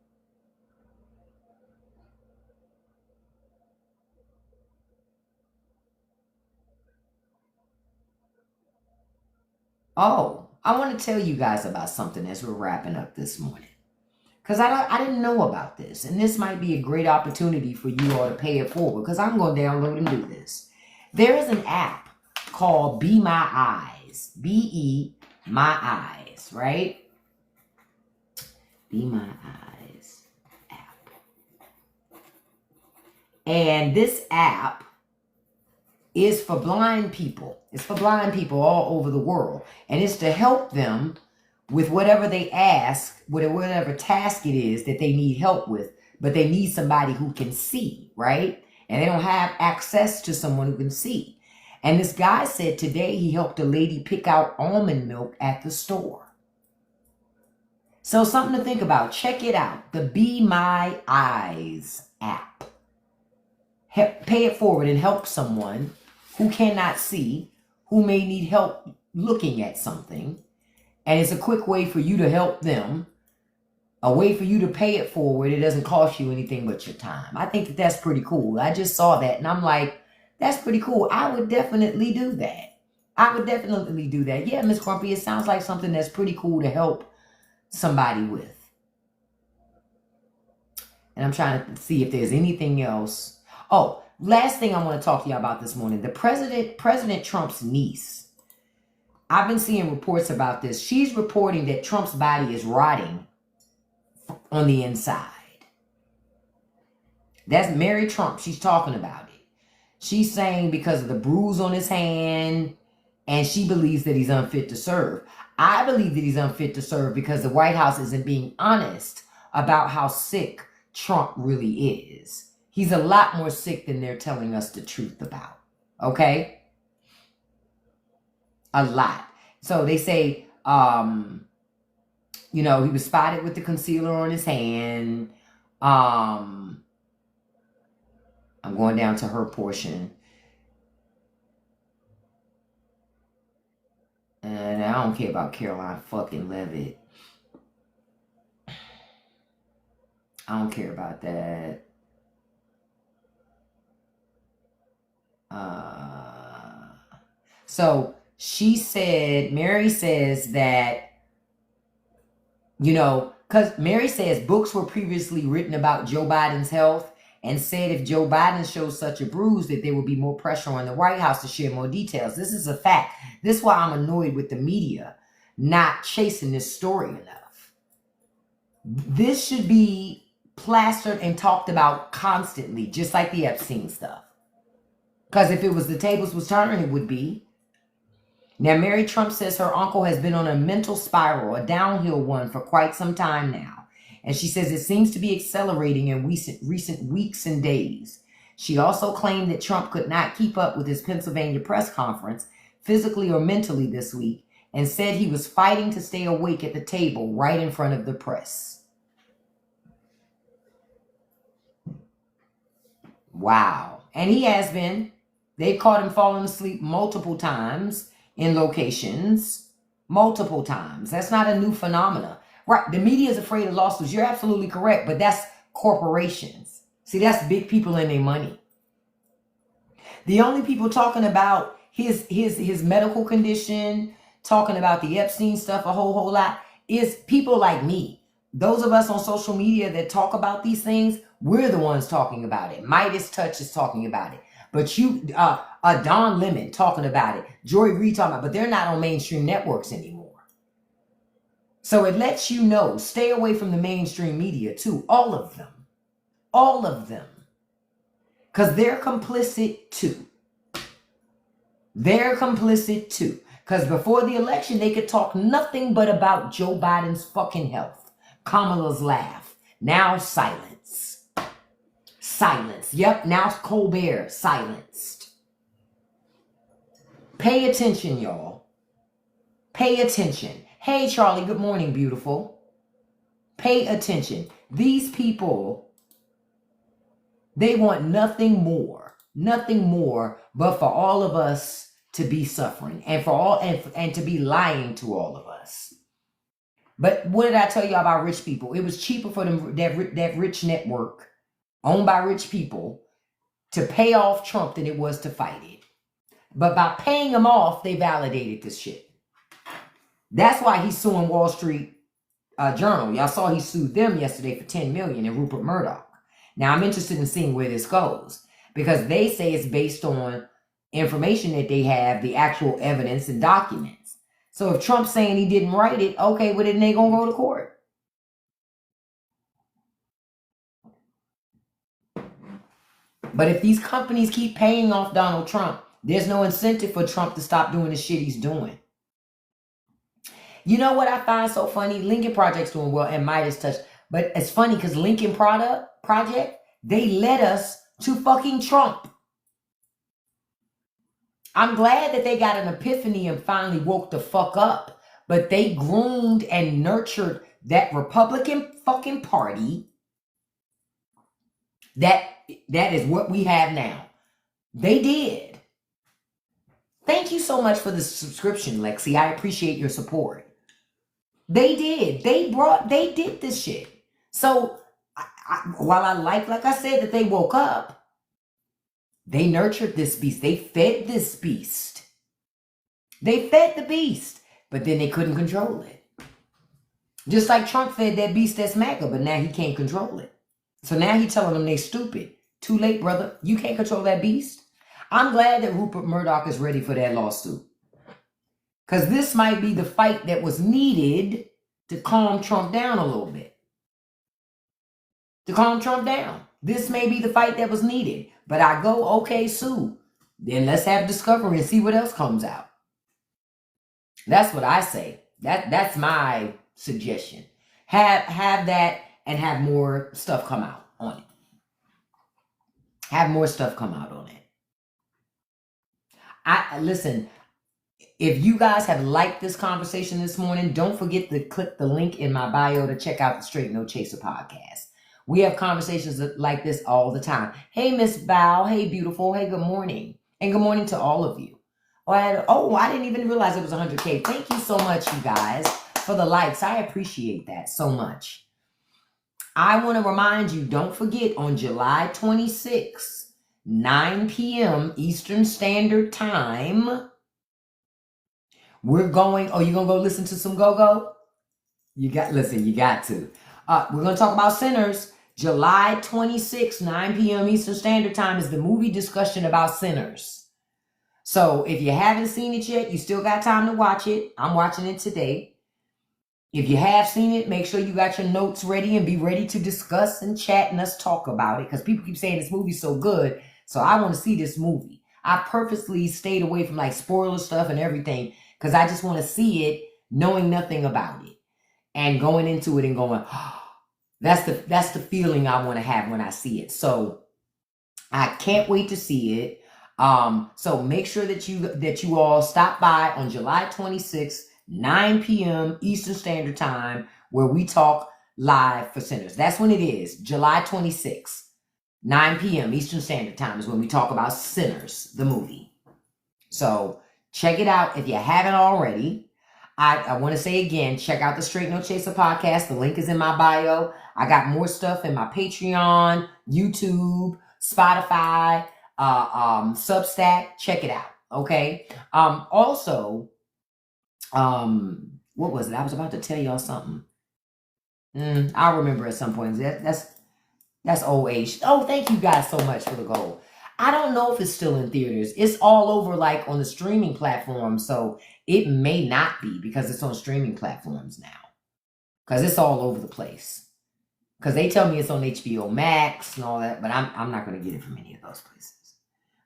oh, I want to tell you guys about something as we're wrapping up this morning. Because I didn't know about this. And this might be a great opportunity for you all to pay it forward. Because I'm going to download and do this. There is an app called Be My Eyes. B-E, My Eyes, right? Be My Eyes app. And this app is for blind people. It's for blind people all over the world. And it's to help them with whatever they ask, whatever task it is that they need help with, but they need somebody who can see, right? And they don't have access to someone who can see. And this guy said today he helped a lady pick out almond milk at the store. So something to think about. Check it out. The Be My Eyes app. Pay it forward and help someone who cannot see, who may need help looking at something. And it's a quick way for you to help them, a way for you to pay it forward. It doesn't cost you anything but your time. I think that that's pretty cool. I just saw that and I'm like, that's pretty cool. I would definitely do that. I would definitely do that. Yeah, Miss Grumpy, it sounds like something that's pretty cool to help somebody with. And I'm trying to see if there's anything else. Oh, last thing I want to talk to you about this morning. The President Trump's niece. I've been seeing reports about this. She's reporting that Trump's body is rotting on the inside. That's Mary Trump. She's talking about it. She's saying because of the bruise on his hand, and she believes that he's unfit to serve. I believe that he's unfit to serve because the White House isn't being honest about how sick Trump really is. He's a lot more sick than they're telling us the truth about. Okay? A lot. So they say, you know, he was spotted with the concealer on his hand. I'm going down to her portion. And I don't care about Caroline fucking Levitt. I don't care about that. So she said, Mary says that, you know, because Mary says books were previously written about Joe Biden's health and said if Joe Biden shows such a bruise that there will be more pressure on the White House to share more details. This is a fact. This is why I'm annoyed with the media not chasing this story enough. This should be plastered and talked about constantly, just like the Epstein stuff. Because if it was the tables was turning, it would be. Now, Mary Trump says her uncle has been on a mental spiral, a downhill one, for quite some time now. And she says it seems to be accelerating in recent weeks and days. She also claimed that Trump could not keep up with his Pennsylvania press conference, physically or mentally, this week, and said he was fighting to stay awake at the table right in front of the press. Wow. And he has been. They caught him falling asleep multiple times in locations, multiple times. That's not a new phenomena. Right, the media is afraid of lawsuits. You're absolutely correct, but that's corporations. See, that's big people and their money. The only people talking about his medical condition, talking about the Epstein stuff a whole lot, is people like me. Those of us on social media that talk about these things, we're the ones talking about it. Midas Touch is talking about it. But you, Don Lemon talking about it. Joy Reid talking about it. But they're not on mainstream networks anymore. So it lets you know, stay away from the mainstream media too. All of them. All of them. Because they're complicit too. They're complicit too. Because before the election, they could talk nothing but about Joe Biden's fucking health. Kamala's laugh. Now silence. Silence. Yep, now Colbert silenced. Pay attention, y'all. Pay attention. Hey, Charlie, good morning, beautiful. Pay attention. These people, they want nothing more but for all of us to be suffering and for all and to be lying to all of us. But what did I tell you about rich people? It was cheaper for them, that rich network owned by rich people, to pay off Trump than it was to fight it. But by paying him off, they validated this shit. That's why he's suing Wall Street Journal. Y'all saw he sued them yesterday for $10 million and Rupert Murdoch. Now I'm interested in seeing where this goes, because they say it's based on information that they have, the actual evidence and documents. So if Trump's saying he didn't write it, okay, well then they gonna go to court. But if these companies keep paying off Donald Trump, there's no incentive for Trump to stop doing the shit he's doing. You know what I find so funny? Lincoln Project's doing well and Midas Touch. But it's funny because Lincoln Project, they led us to fucking Trump. I'm glad that they got an epiphany and finally woke the fuck up. But they groomed and nurtured that Republican fucking party. That is what we have now. They did. Thank you so much for the subscription, Lexi. I appreciate your support. They did. They did this shit. So while I like I said, that they woke up, they nurtured this beast. They fed this beast. They fed the beast, but then they couldn't control it. Just like Trump fed that beast that's MAGA, but now he can't control it. So now he's telling them they stupid. Too late, brother. You can't control that beast. I'm glad that Rupert Murdoch is ready for that lawsuit. Because this might be the fight that was needed to calm Trump down a little bit. To calm Trump down. This may be the fight that was needed. But I go, okay, sue. Then let's have discovery and see what else comes out. That's what I say. That's my suggestion. Have that and have more stuff come out on it. Have more stuff come out on it. Listen, if you guys have liked this conversation this morning, don't forget to click the link in my bio to check out the Straight No Chaser podcast. We have conversations like this all the time. Hey, Miss Bow. Hey, beautiful. Hey, good morning. And good morning to all of you. I didn't even realize it was 100K. Thank you so much, you guys, for the likes. I appreciate that so much. I want to remind you, don't forget, on July 26th, 9 p.m. Eastern Standard Time, we're going, you're going to go listen to some go-go? You got to. We're going to talk about Sinners. July 26th, 9 p.m. Eastern Standard Time is the movie discussion about Sinners. So if you haven't seen it yet, you still got time to watch it. I'm watching it today. If you have seen it, make sure you got your notes ready and be ready to discuss and chat and us talk about it. Because people keep saying this movie's so good. So I want to see this movie. I purposely stayed away from spoiler stuff and everything because I just want to see it knowing nothing about it. And going into it and going, that's the feeling I want to have when I see it. So I can't wait to see it. So make sure that you all stop by on July 26th, 9 p.m. Eastern Standard Time, where we talk live for Sinners. That's when it is. July 26th, 9 p.m. Eastern Standard Time is when we talk about Sinners, the movie. So check it out if you haven't already. I want to say again, check out the Straight No Chaser podcast. The link is in my bio. I got more stuff in my Patreon, YouTube, Spotify, Substack. Check it out. Okay. Also, what was it? I was about to tell y'all something. I'll remember at some point. That's old age. Oh, thank you guys so much for the gold. I don't know if it's still in theaters. It's all over on the streaming platform. So it may not be because it's on streaming platforms now. Because it's all over the place. Because they tell me it's on HBO Max and all that. But I'm not going to get it from any of those places.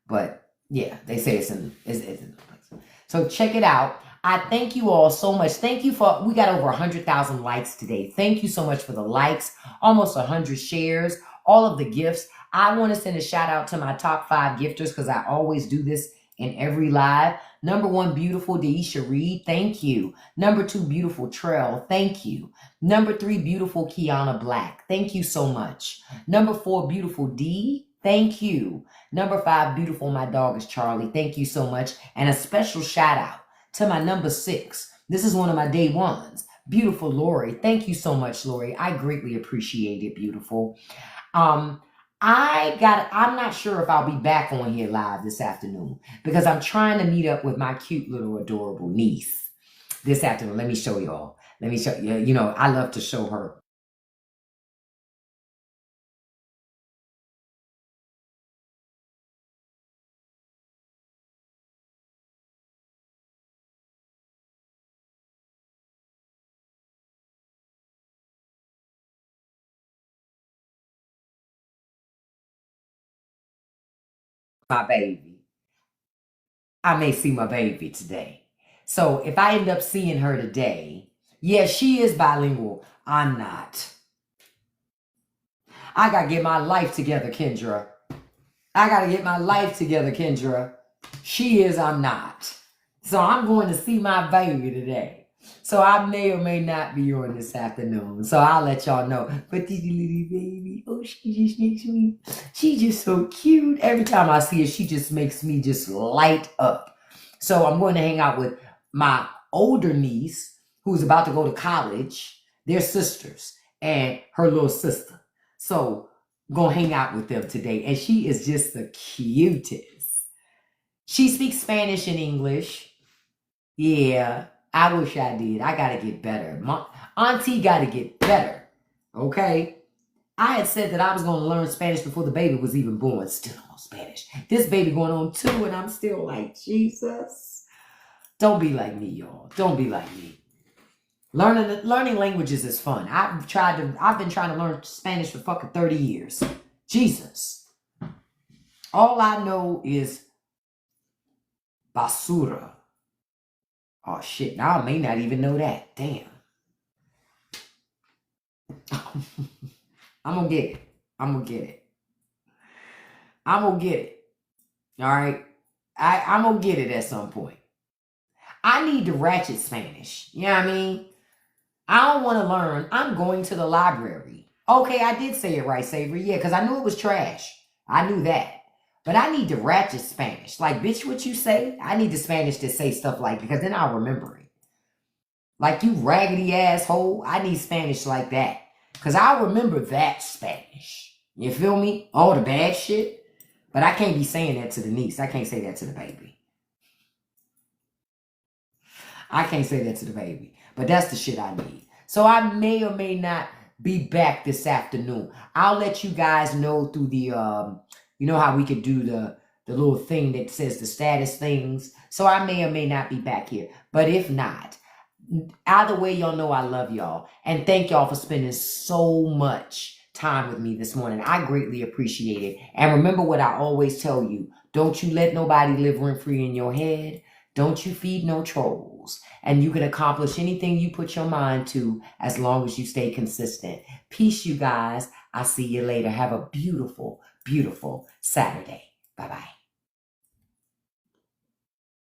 But yeah, they say it's in the place. So check it out. I thank you all so much. Thank you for, we got over 100,000 likes today. Thank you so much for the likes, almost 100 shares, all of the gifts. I want to send a shout out to my top 5 gifters because I always do this in every live. Number 1, beautiful Deisha Reed. Thank you. Number 2, beautiful Trell. Thank you. Number 3, beautiful Kiana Black. Thank you so much. Number 4, beautiful D. Thank you. Number 5, beautiful my dog is Charlie. Thank you so much. And a special shout out to my number 6. This is one of my day ones. Beautiful Lori. Thank you so much, Lori. I greatly appreciate it, beautiful. I'm not sure if I'll be back on here live this afternoon because I'm trying to meet up with my cute little adorable niece this afternoon. Let me show y'all. Let me show you. You know, I love to show her. My baby. I may see my baby today. So if I end up seeing her today, yeah, she is bilingual. I'm not. I got to get my life together, Kendra. I got to get my life together, Kendra. She is, I'm not. So I'm going to see my baby today. So I may or may not be on this afternoon. So I'll let y'all know. But this little baby, oh, she just makes me, she's just so cute. Every time I see her, she just makes me just light up. So I'm going to hang out with my older niece, who's about to go to college. They're sisters, and her little sister. So I'm going to hang out with them today. And she is just the cutest. She speaks Spanish and English. Yeah, I wish I did. I got to get better. My auntie got to get better. Okay? I had said that I was going to learn Spanish before the baby was even born. Still on Spanish. This baby going on 2, and I'm still like, Jesus. Don't be like me, y'all. Don't be like me. Learning languages is fun. I've been trying to learn Spanish for fucking 30 years. Jesus. All I know is basura. Oh shit, now I may not even know that. Damn. I'm gonna get it. I'm gonna get it. I'm gonna get it. All right. I'm gonna get it at some point. I need to ratchet Spanish. You know what I mean? I don't want to learn. I'm going to the library. Okay, I did say it right, Savory. Yeah, because I knew it was trash. I knew that. But I need to ratchet Spanish. Like, bitch, what you say? I need the Spanish to say stuff like, because then I'll remember it. Like, you raggedy asshole. I need Spanish like that. Because I'll remember that Spanish. You feel me? All the bad shit. But I can't be saying that to the niece. I can't say that to the baby. I can't say that to the baby. But that's the shit I need. So I may or may not be back this afternoon. I'll let you guys know through the, you know how we could do the little thing that says the status things. So I may or may not be back here. But if not, either way, y'all know I love y'all. And thank y'all for spending so much time with me this morning. I greatly appreciate it. And remember what I always tell you. Don't you let nobody live rent-free in your head. Don't you feed no trolls. And you can accomplish anything you put your mind to as long as you stay consistent. Peace, you guys. I'll see you later. Have a beautiful, beautiful Saturday. Bye-bye.